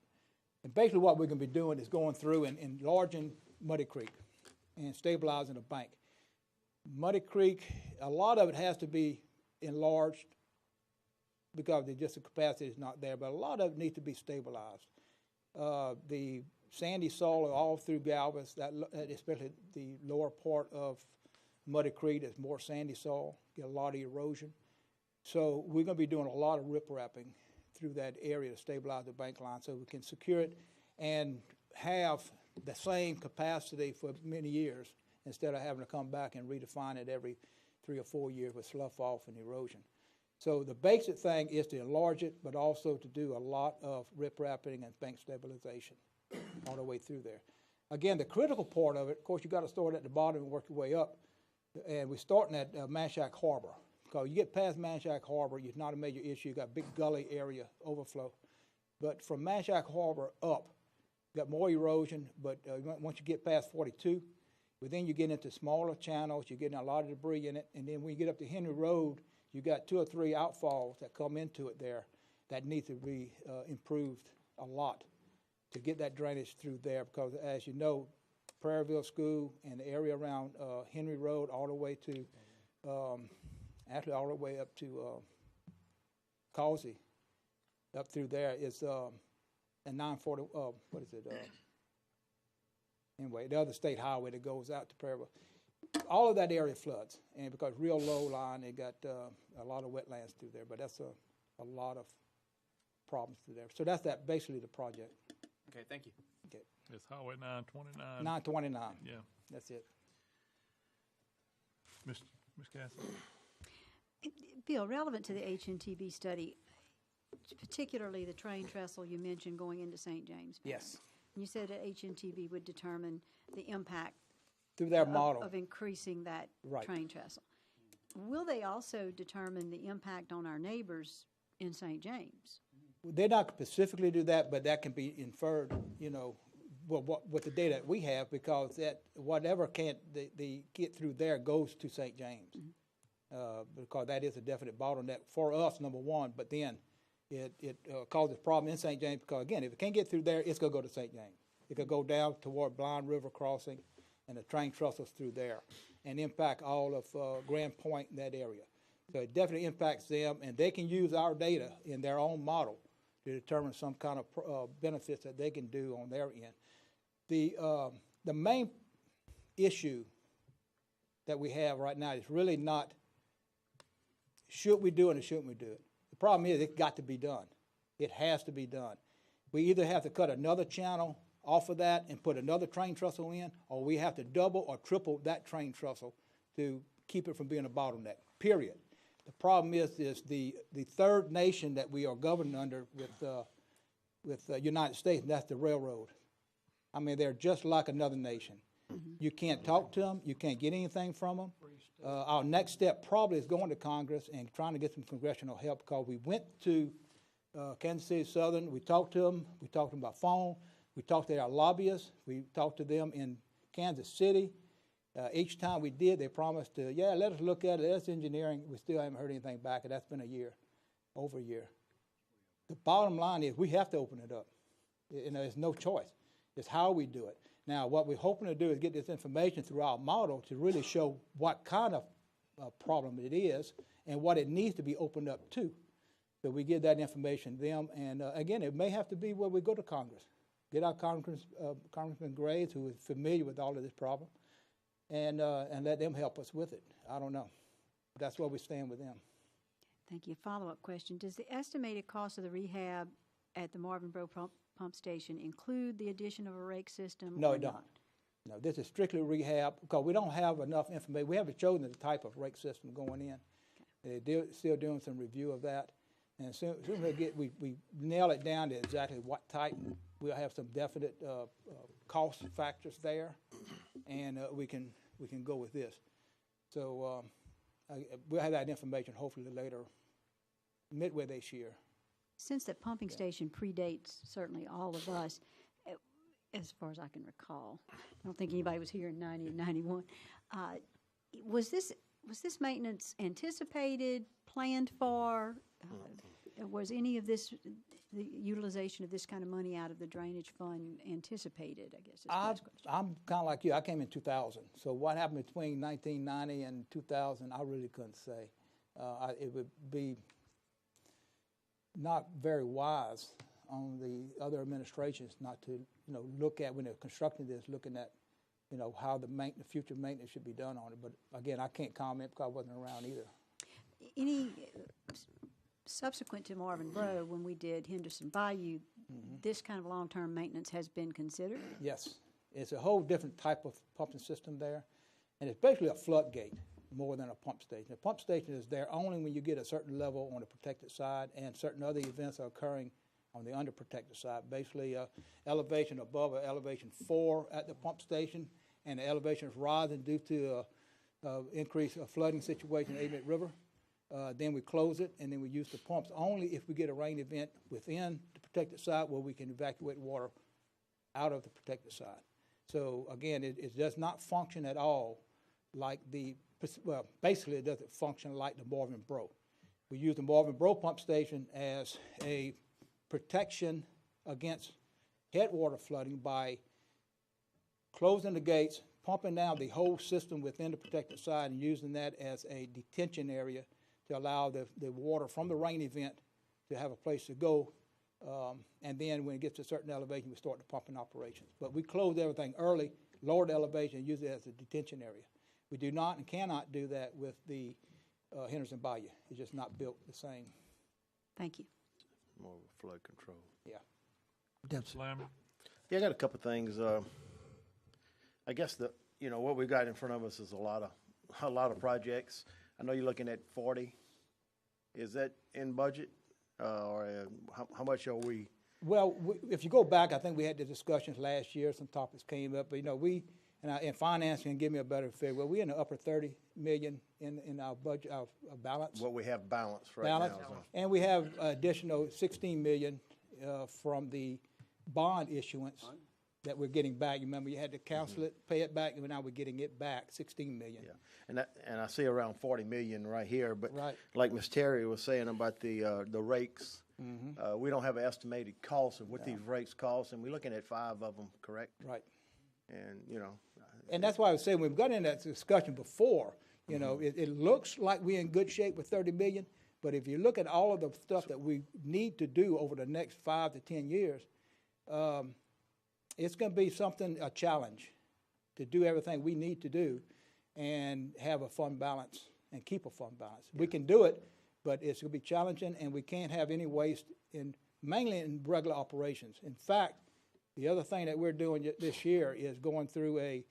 And basically what we're going to be doing is going through and enlarging Muddy Creek and stabilizing the bank. Muddy Creek, a lot of it has to be enlarged because the capacity is not there, but a lot of it needs to be stabilized. The sandy soil all through Galvez, especially the lower part of Muddy Creek is more sandy soil, get a lot of erosion. So we're going to be doing a lot of riprapping through that area to stabilize the bank line so we can secure it and have the same capacity for many years instead of having to come back and redefine it every 3 or 4 years with slough off and erosion. So the basic thing is to enlarge it, but also to do a lot of riprapping and bank stabilization all the way through there. Again, the critical part of it, of course, you got to start at the bottom and work your way up. And we're starting at Manchac Harbor. Because you get past Manchac Harbor, it's not a major issue. You got big gully area overflow. But from Manchac Harbor up, you got more erosion. But once you get past 42, then you get into smaller channels. You're getting a lot of debris in it. And then when you get up to Henry Road, you got 2 or 3 outfalls that come into it there that need to be improved a lot to get that drainage through there, because as you know, Prairieville School and the area around Henry Road all the way to, actually all the way up to Causey, up through there is, and 940, what is it? Anyway, the other state highway that goes out to Prairieville. All of that area floods, and because real low line, they got a lot of wetlands through there, but that's a lot of problems through there. So that's basically the project. Okay, thank you. Okay. It's Highway 929. 929. Yeah. That's it. Ms. Cassidy? Bill, relevant to the HNTB study, particularly the train trestle you mentioned going into St. James. Yes. You said that HNTB would determine the impact Through their model. of increasing that Right. train trestle. Will they also determine the impact on our neighbors in St. James? They not specifically do that, but that can be inferred, you know, with the data that we have, because that whatever can't they get through there goes to St. James, because that is a definite bottleneck for us, number one. But then it causes problem in St. James, because again, if it can't get through there, it's gonna go to St. James. It could go down toward Blind River Crossing, and the train trestles through there, and impact all of Grand Point in that area. So it definitely impacts them, and they can use our data in their own model to determine some kind of benefits that they can do on their end. The main issue that we have right now is really not should we do it or shouldn't we do it. The problem is it's got to be done. It has to be done. We either have to cut another channel off of that and put another train trestle in, or we have to double or triple that train trestle to keep it from being a bottleneck, period. The problem is the third nation that we are governed under with the United States, and that's the railroad. I mean, they're just like another nation. You can't talk to them. You can't get anything from them. Our next step probably is going to Congress and trying to get some congressional help, because we went to Kansas City Southern. We talked to them. We talked to them by phone. We talked to our lobbyists. We talked to them in Kansas City. Each time we did, they promised to, let us look at it, let us engineering. We still haven't heard anything back, and that's been a year, over a year. The bottom line is we have to open it up. You know, there's no choice. It's how we do it. Now, what we're hoping to do is get this information through our model to really show what kind of problem it is and what it needs to be opened up to. So we give that information to them, and again, it may have to be where we go to Congress. Get our Congressman Graves, who is familiar with all of this problem, and let them help us with it. I don't know. That's where we stand with them. Thank you. Follow-up question. Does the estimated cost of the rehab at the Marvin Bro pump station include the addition of a rake system? No, it don't. No, this is strictly rehab, because we don't have enough information. We haven't chosen the type of rake system going in. Okay. They're still doing some review of that. And as soon as we nail it down to exactly what type, we'll have some definite cost factors there, and we can go with this. So we'll have that information hopefully later, midway this year. Since that pumping station predates certainly all of us, as far as I can recall, I don't think anybody was here in 90 and 91. Was this maintenance anticipated, planned for? Was any of this, the utilization of this kind of money out of the drainage fund anticipated, I guess is my question. I'm kind of like you. I came in 2000. So what happened between 1990 and 2000, I really couldn't say. It would be not very wise on the other administrations not to, look at, when they're constructing this, looking at, how the future maintenance should be done on it. But again, I can't comment because I wasn't around either. Any subsequent to Marvin Bro, when we did Henderson Bayou, this kind of long-term maintenance has been considered? Yes. It's a whole different type of pumping system there, and it's basically a floodgate more than a pump station. The pump station is there only when you get a certain level on the protected side, and certain other events are occurring on the underprotected side. Basically, elevation above elevation 4 at the pump station, and the elevation is rising due to increase of flooding situation in the Avett River. Then we close it, and then we use the pumps only if we get a rain event within the protected side where we can evacuate water out of the protected side. So again, it does not function at all like basically it doesn't function like the Marvin Bro. We use the Marvin Bro pump station as a protection against headwater flooding by closing the gates, pumping down the whole system within the protected side, and using that as a detention area to allow the water from the rain event to have a place to go. And then when it gets to a certain elevation, we start the pumping operations. But we close everything early, lower the elevation, and use it as a detention area. We do not and cannot do that with the Henderson Bayou. It's just not built the same. Thank you. More of a flood control. Yeah. Lambert? Yeah, I got a couple of things. I guess what we got in front of us is a lot of projects. I know you're looking at 40. Is that in budget, or how much are we? Well, if you go back, I think we had the discussions last year. Some topics came up, but in finance can give me a better figure. Well, we're in the upper 30 million in our budget, our balance. What we have balanced right now. And we have additional 16 million from the bond issuance that we're getting back. You remember, you had to cancel it, pay it back, and now we're getting it back, 16 million. Yeah, and I see around 40 million right here. But right. Like Ms. Terry was saying about the rakes, we don't have an estimated cost of what these rakes cost, and we're looking at 5 of them, correct? Right. And and that's why I was saying we've got in that discussion before. It looks like we're in good shape with 30 million, but if you look at all of the stuff that we need to do over the next 5 to 10 years, it's going to be a challenge to do everything we need to do and have a fund balance and keep a fund balance. Yeah. We can do it, but it's going to be challenging, and we can't have any waste mainly in regular operations. In fact, the other thing that we're doing this year is going through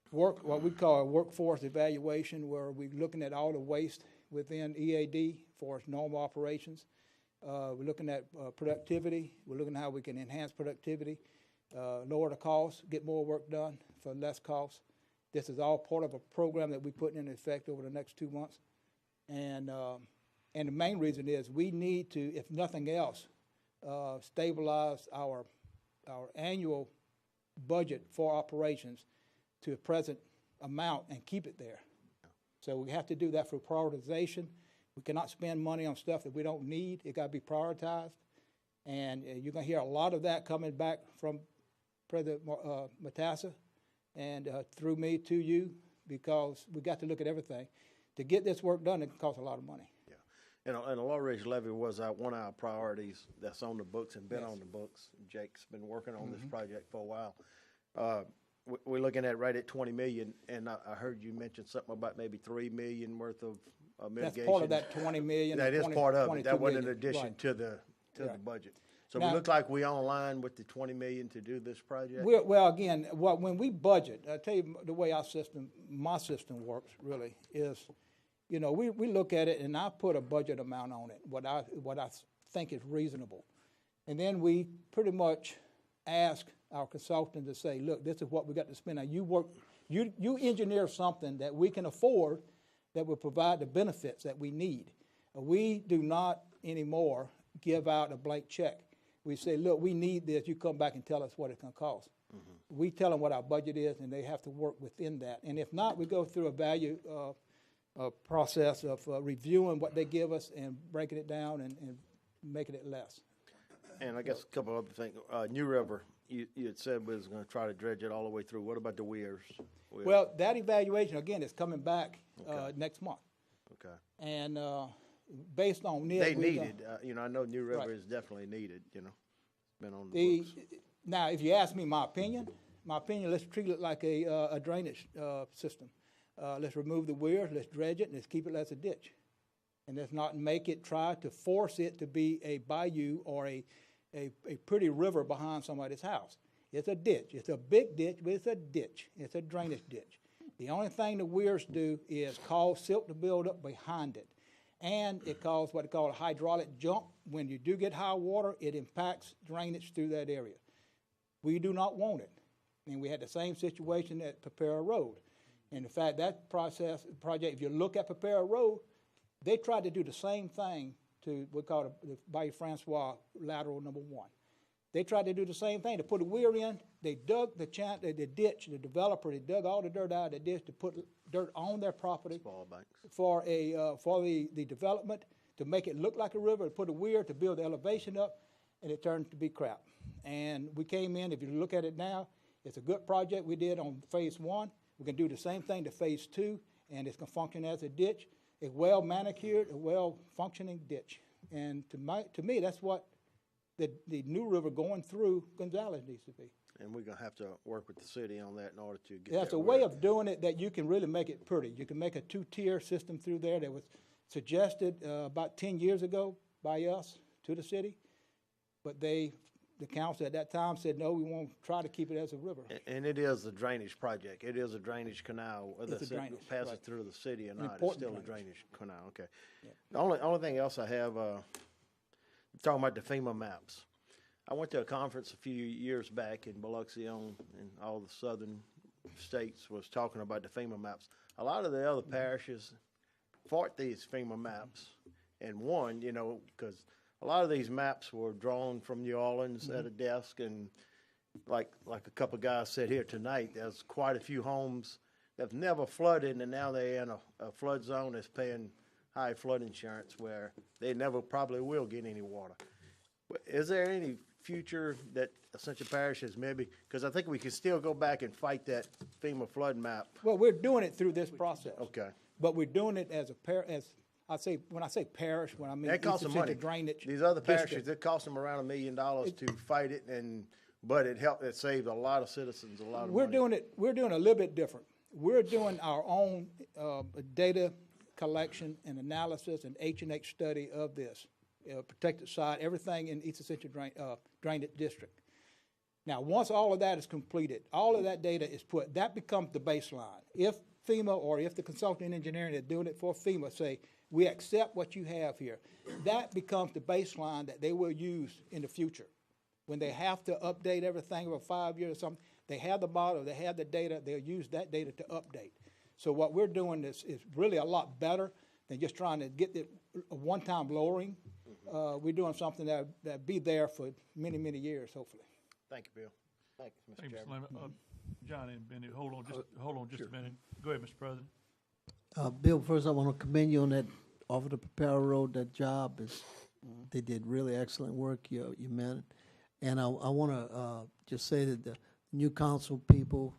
what we call a workforce evaluation, where we're looking at all the waste within EAD for its normal operations. We're looking at productivity. We're looking at how we can enhance productivity, lower the costs, get more work done for less costs. This is all part of a program that we're putting in effect over the next 2 months. And the main reason is we need to, if nothing else, stabilize our annual budget for operations to a present amount and keep it there. So we have to do that through prioritization. We cannot spend money on stuff that we don't need. It got to be prioritized. And you're going to hear a lot of that coming back from President Matassa and through me to you, because we got to look at everything. To get this work done, it costs a lot of money. Yeah. And a Low Ridge levy was one of our priorities that's on the books and been on the books. Jake's been working on this project for a while. We're looking at right at 20 million, and I heard you mention something about maybe 3 million worth of mitigation. That's part of that 20 million. That is part of it. That wasn't in million. addition Right. to the budget. So Now, we look like we're online with the 20 million to do this project? Well, again, when we budget, I tell you the way my system works really is, we look at it and I put a budget amount on it, what I think is reasonable. And then we pretty much ask our consultant to say, look, this is what we got to spend. Now you engineer something that we can afford that will provide the benefits that we need. We do not anymore give out a blank check. We say, look, we need this. You come back and tell us what it's going to cost. We tell them what our budget is, and they have to work within that. And if not, we go through a value process of reviewing what they give us and breaking it down and making it less. And I guess a couple other things. New River, you had said we was going to try to dredge it all the way through. What about the weirs? Well, that evaluation, again, is coming back next month. Okay. And based on this, they needed. I know New River is definitely needed. Been on the books. Now, if you ask me my opinion, let's treat it like a drainage system. Let's remove the weirs, let's dredge it, and let's keep it as a ditch, and let's not try to force it to be a bayou or a pretty river behind somebody's house. It's a ditch. It's a big ditch, but it's a ditch. It's a drainage ditch. The only thing the weirs do is cause silt to build up behind it. And it causes what they call a hydraulic jump. When you do get high water, it impacts drainage through that area. We do not want it. And we had the same situation at Pepera Road. And in fact, that project, if you look at Pepera Road, they tried to do the same thing to what we call the Bayou Francois lateral number 1. They tried to do the same thing. To put a weir in, they dug the ditch, the developer, they dug all the dirt out of the ditch to put dirt on their property for the development, to make it look like a river, to put a weir, to build the elevation up, and it turned to be crap. And we came in, if you look at it now, it's a good project we did on phase 1. We can do the same thing to phase 2, and it's gonna function as a ditch. A well manicured, a well functioning ditch. And to me, that's what the new river going through Gonzales needs to be. And we're gonna have to work with the city on that in order to get There's that a way work. of doing it that you can really make it pretty. You can make a 2-tier system through there that was suggested about 10 years ago by us to the city. But the council at that time said, no, we won't try to keep it as a river. And it is a drainage project. It is a drainage canal, whether It's a it drainage, passes right. through the city or not, it's important still a drainage. drainage canal, okay. The only thing else I have, talking about the FEMA maps. I went to a conference a few years back in Biloxi and all the southern states was talking about the FEMA maps. A lot of the other parishes fought these FEMA maps and won, you know, because a lot of these maps were drawn from New Orleans at a desk, and like a couple of guys said here tonight, there's quite a few homes that have never flooded, and now they're in a flood zone that's paying high flood insurance where they never probably will get any water. Is there any future that Ascension Parish has maybe, because I think we can still go back and fight that FEMA flood map. Well, we're doing it through this process. Okay. But we're doing it as when I say parish, when I mean That costs them money. drainage. These other parishes, district. it costs them around $1 million to fight it, but it saved a lot of citizens a lot of We're money. doing a little bit different. We're doing our own data collection and analysis and H&H study of this. Protected site, everything in East Ascension drainage district. Now, once all of that is completed, all of that data is put, that becomes the baseline. If FEMA or if the consulting engineering that's doing it for FEMA say, we accept what you have here, that becomes the baseline that they will use in the future. When they have to update everything over 5 years or something, they have the model, they have the data, they'll use that data to update. So what we're doing is really a lot better than just trying to get it a one-time lowering. We're doing something that be there for many, many years, hopefully. Thank you, Bill. Thank you, Mr. Thank you, Mr. Chairman. Lemon. Johnny and Benny, hold on just a minute. Go ahead, Mr. President. Bill, first I want to commend you on that, off of the Parish Road, that job is, they did really excellent work, you man. And I want to just say that the new council people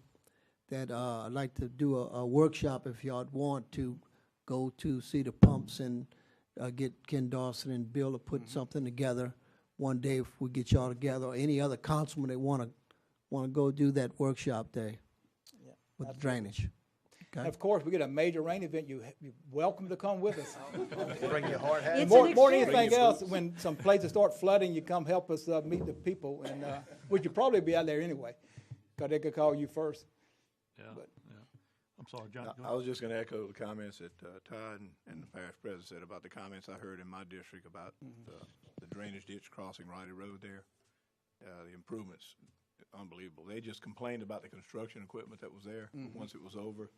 that I'd like to do a workshop if y'all want to go to see the pumps and get Ken Dawson and Bill to put something together one day if we get y'all together, or any other councilman that want to go do that workshop day with the drainage. And of course, we get a major rain event, you're welcome to come with us. Bring your hard hat. It's More an than experience. anything else, when some places start flooding, you come help us meet the people, and which you probably be out there anyway, because they could call you first. Yeah, yeah. I'm sorry, Johnny. Go I ahead. was just going to echo the comments that Todd and the parish president said about the comments I heard in my district about the drainage ditch crossing Riley Road there. The improvements, unbelievable. They just complained about the construction equipment that was there. Once it was over,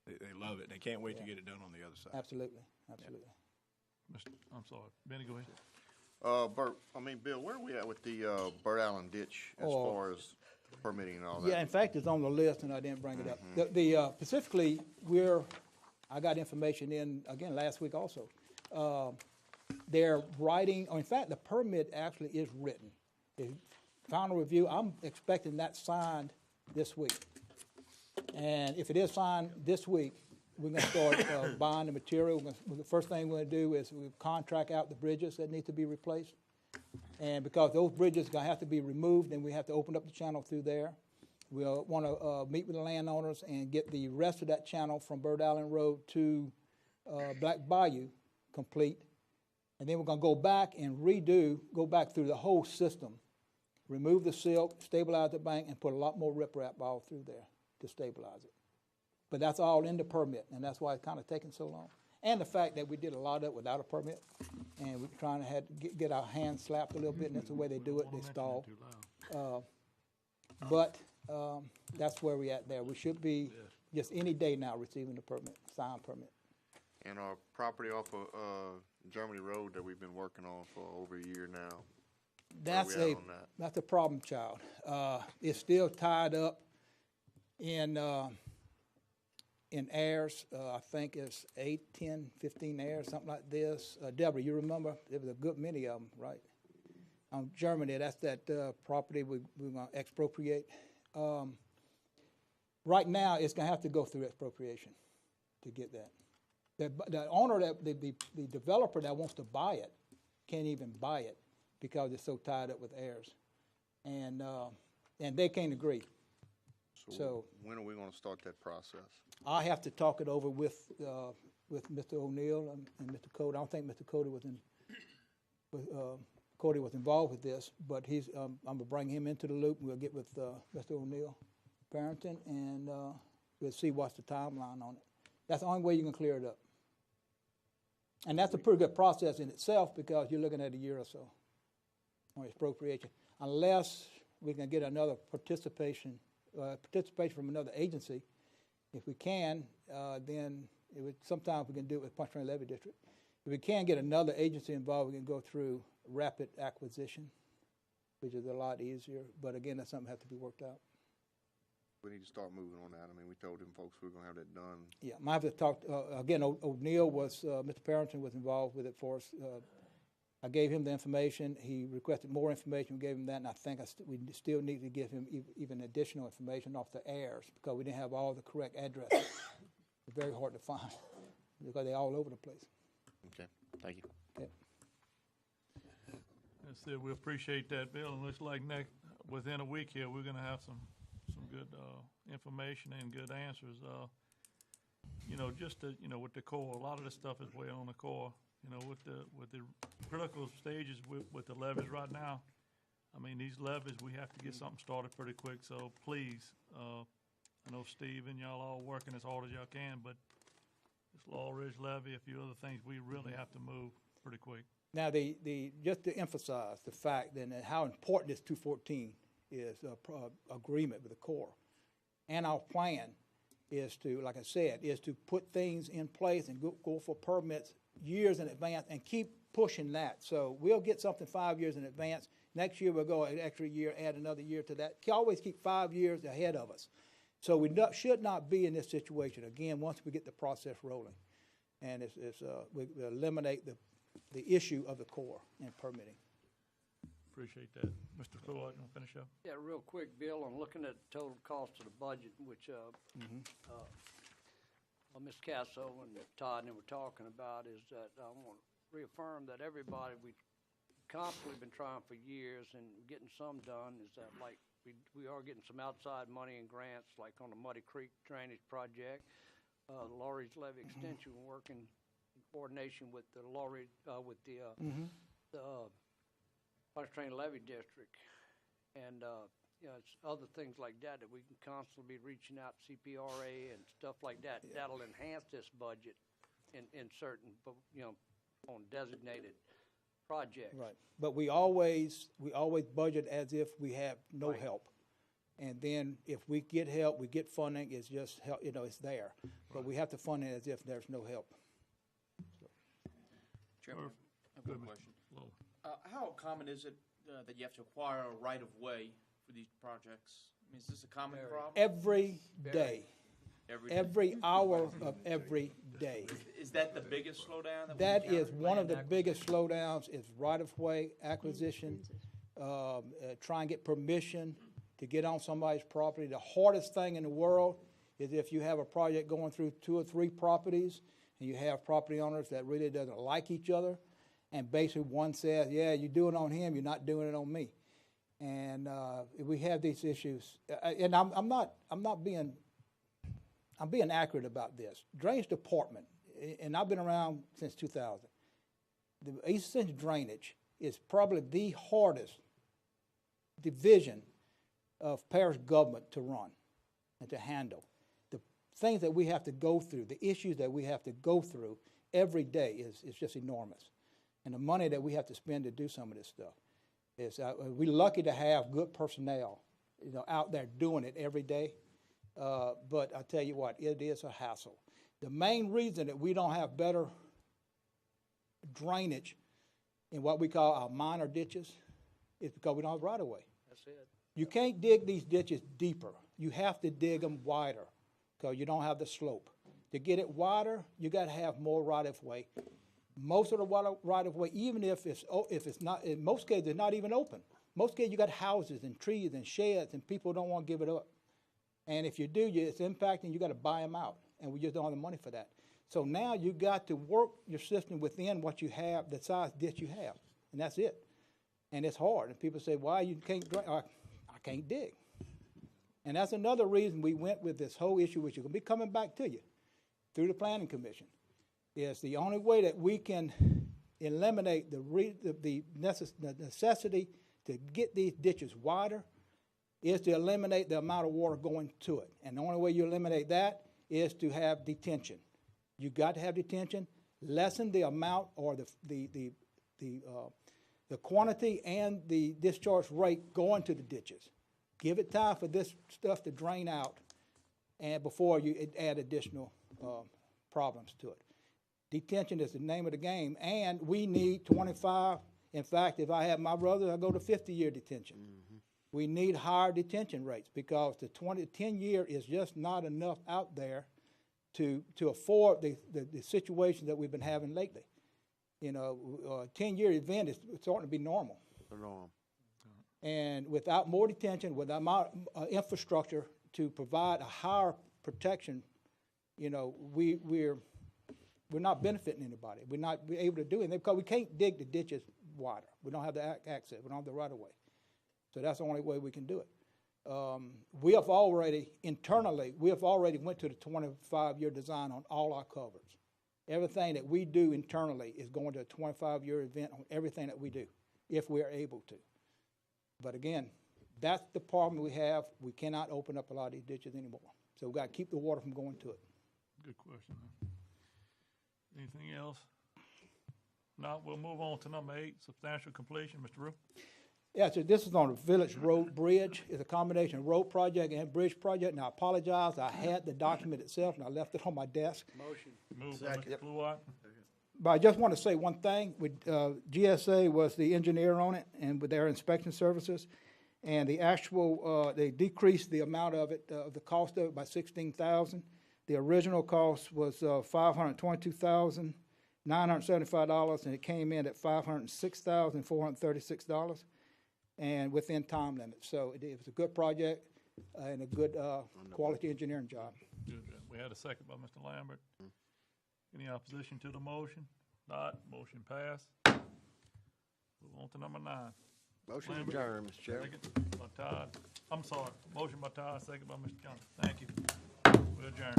they love it. They can't wait to get it done on the other side. Absolutely, absolutely. I'm sorry. Benny, go ahead. Bill, where are we at with the Bird Island ditch as Oh. far as permitting and all that? Yeah, in fact, it's on the list, and I didn't bring it up. Specifically, I got information in, again, last week also. They're writing, or in fact, the permit actually is written. The final review, I'm expecting that signed this week. And if it is signed this week, we're gonna start buying the material. The first thing we're gonna do is we contract out the bridges that need to be replaced. And because those bridges are gonna have to be removed, then we have to open up the channel through there. We'll wanna meet with the landowners and get the rest of that channel from Bird Island Road to Black Bayou complete. And then we're gonna go back and go back through the whole system, remove the silt, stabilize the bank, and put a lot more riprap all through there to stabilize it. But that's all in the permit, and that's why it's kind of taking so long. And the fact that we did a lot of it without a permit, and we're trying to get our hands slapped a little bit, and that's the way they do it, they stall. But that's where we're at there. We should be just any day now receiving the permit, signed permit. And our property off of Germany Road that we've been working on for over a year now. That's Where we at on that? that's a problem child. It's still tied up in heirs. I think it's 8, 10, 15 heirs, something like this. Deborah, you remember? There was a good many of them, right? on Germany, that's that property we're going to expropriate. Right now, it's going to have to go through expropriation to get that. The owner, the developer that wants to buy it can't even buy it because it's so tied up with heirs. And they can't agree. So when are we gonna start that process? I have to talk it over with Mr. O'Neill and Mr. Cody. I don't think Mr. Cody was involved with this, but I'm gonna bring him into the loop. We'll get with Mr. O'Neill, Barrington, and we'll see what's the timeline on it. That's the only way you can clear it up. And that's a pretty good process in itself because you're looking at a year or so on expropriation, unless we can get another participation from another agency. If we can, then sometimes we can do it with Punch Drain Levy District. If we can get another agency involved, we can go through rapid acquisition, which is a lot easier. But again, that's something that has to be worked out. We need to start moving on that. I mean, we told them folks we were gonna have that done. Yeah, I have to talk, again, O'Neill was, Mr. Parrington was involved with it for us. I gave him the information. He requested more information. We gave him that, and I think we still need to give him even additional information off the heirs because we didn't have all the correct addresses. It's very hard to find because they're all over the place. Okay, thank you. Okay. That's it. We appreciate that, Bill. And looks like within a week here, we're gonna have some good information and good answers. Just with the core, a lot of the stuff is way on the core. With the critical stages with the levies right now. I mean, these levies, we have to get something started pretty quick. So please, I know Steve and y'all all working as hard as y'all can, but this Law Ridge levy, a few other things, we really have to move pretty quick. Now, just to emphasize the fact that how important this 214 is agreement with the Corps. And our plan is to, like I said, is to put things in place and go for permits years in advance and keep pushing that. So we'll get something 5 years in advance. Next year we'll go an extra year, add another year to that. Always keep 5 years ahead of us. So we should not be in this situation again once we get the process rolling. And we eliminate the issue of the Corps and permitting. Appreciate that. Mr. Floyd, you want to finish up? Yeah, real quick, Bill, I'm looking at the total cost of the budget, which Ms. Casso and Todd and they were talking about, is that I want to reaffirm that everybody, we've constantly been trying for years and getting some done, is that like we are getting some outside money and grants, like on the Muddy Creek Drainage Project, the Law Ridge Levy Extension, working in coordination with the Law Ridge, with the Parish Train Levy District, and it's other things like that we can constantly be reaching out to CPRA and stuff like that. Yeah. That'll enhance this budget in certain, on designated projects. Right, but we always budget as if we have no help, and then if we get help, we get funding. It's just help, it's there, but we have to fund it as if there's no help. So. Chairman, I have one question. How common is it that you have to acquire a right-of-way for these projects? I mean, is this a common problem? Every day. Every hour of every day. Is that the biggest slowdown? That is one of the biggest slowdowns is right-of-way acquisition, try and get permission to get on somebody's property. The hardest thing in the world is if you have a project going through 2 or 3 properties and you have property owners that really doesn't like each other. And basically one says, yeah, you're doing it on him, you're not doing it on me. And we have these issues. And I'm being accurate about this. Drainage Department, and I've been around since 2000, the East Ascension Drainage is probably the hardest division of parish government to run and to handle. The things that we have to go through, the issues that we have to go through every day is just enormous. And the money that we have to spend to do some of this stuff is we're lucky to have good personnel, out there doing it every day. But I tell you what, it is a hassle. The main reason that we don't have better drainage in what we call our minor ditches is because we don't have right-of-way. That's it. You can't dig these ditches deeper. You have to dig them wider because you don't have the slope. To get it wider, you got to have more right-of-way. Most of the right of way, even if it's not, in most cases, it's not even open. Most cases, you got houses and trees and sheds, and people don't want to give it up. And if you do, it's impacting, you got to buy them out, and we just don't have the money for that. So now you got to work your system within what you have, the size ditch you have, and that's it. And it's hard, and people say, why you can't drain? I can't dig. And that's another reason we went with this whole issue, which is going to be coming back to you through the Planning Commission. Is the only way that we can eliminate the necessity to get these ditches wider is to eliminate the amount of water going to it. And the only way you eliminate that is to have detention. You got to have detention, lessen the amount or the quantity and the discharge rate going to the ditches. Give it time for this stuff to drain out, and before you add additional problems to it. Detention is the name of the game, and we need 25. In fact, if I have my brother, I go to 50-year detention. Mm-hmm. We need higher detention rates because the 10-year is just not enough out there to afford the situation that we've been having lately. You know, a 10-year event is starting to be normal. And without more detention, without more infrastructure to provide a higher protection, you know, we're not benefiting anybody. We're not able to do it because we can't dig the ditches wider. We don't have the access. We don't have the right of way. So that's the only way we can do it. We have already went to the 25-year design on all our culverts. Everything that we do internally is going to a 25-year event on everything that we do, if we are able to. But again, that's the problem we have. We cannot open up a lot of these ditches anymore. So we've got to keep the water from going to it. Good question. Anything else? No, we'll move on to number 8, substantial completion. Mr. Rue? Yeah, so this is on the Village Road Bridge. It's a combination of road project and bridge project. Now, I apologize. I had the document itself, and I left it on my desk. Motion. Moved by Mr. Blue. But I just want to say one thing. GSA was the engineer on it, and with their inspection services, and the actual they decreased the amount of it, the cost of it, by $16,000. The original cost was $522,975, and it came in at $506,436, and within time limits. So it was a good project and a good quality engineering job. Good. We had a second by Mr. Lambert. Any opposition to the motion? Not. Motion passed. Move on to number 9. Motion Lambert. adjourned, Mr. Chairman. Second by Todd. I'm sorry. Motion by Todd, second by Mr. Johnson. Thank you. We adjourn.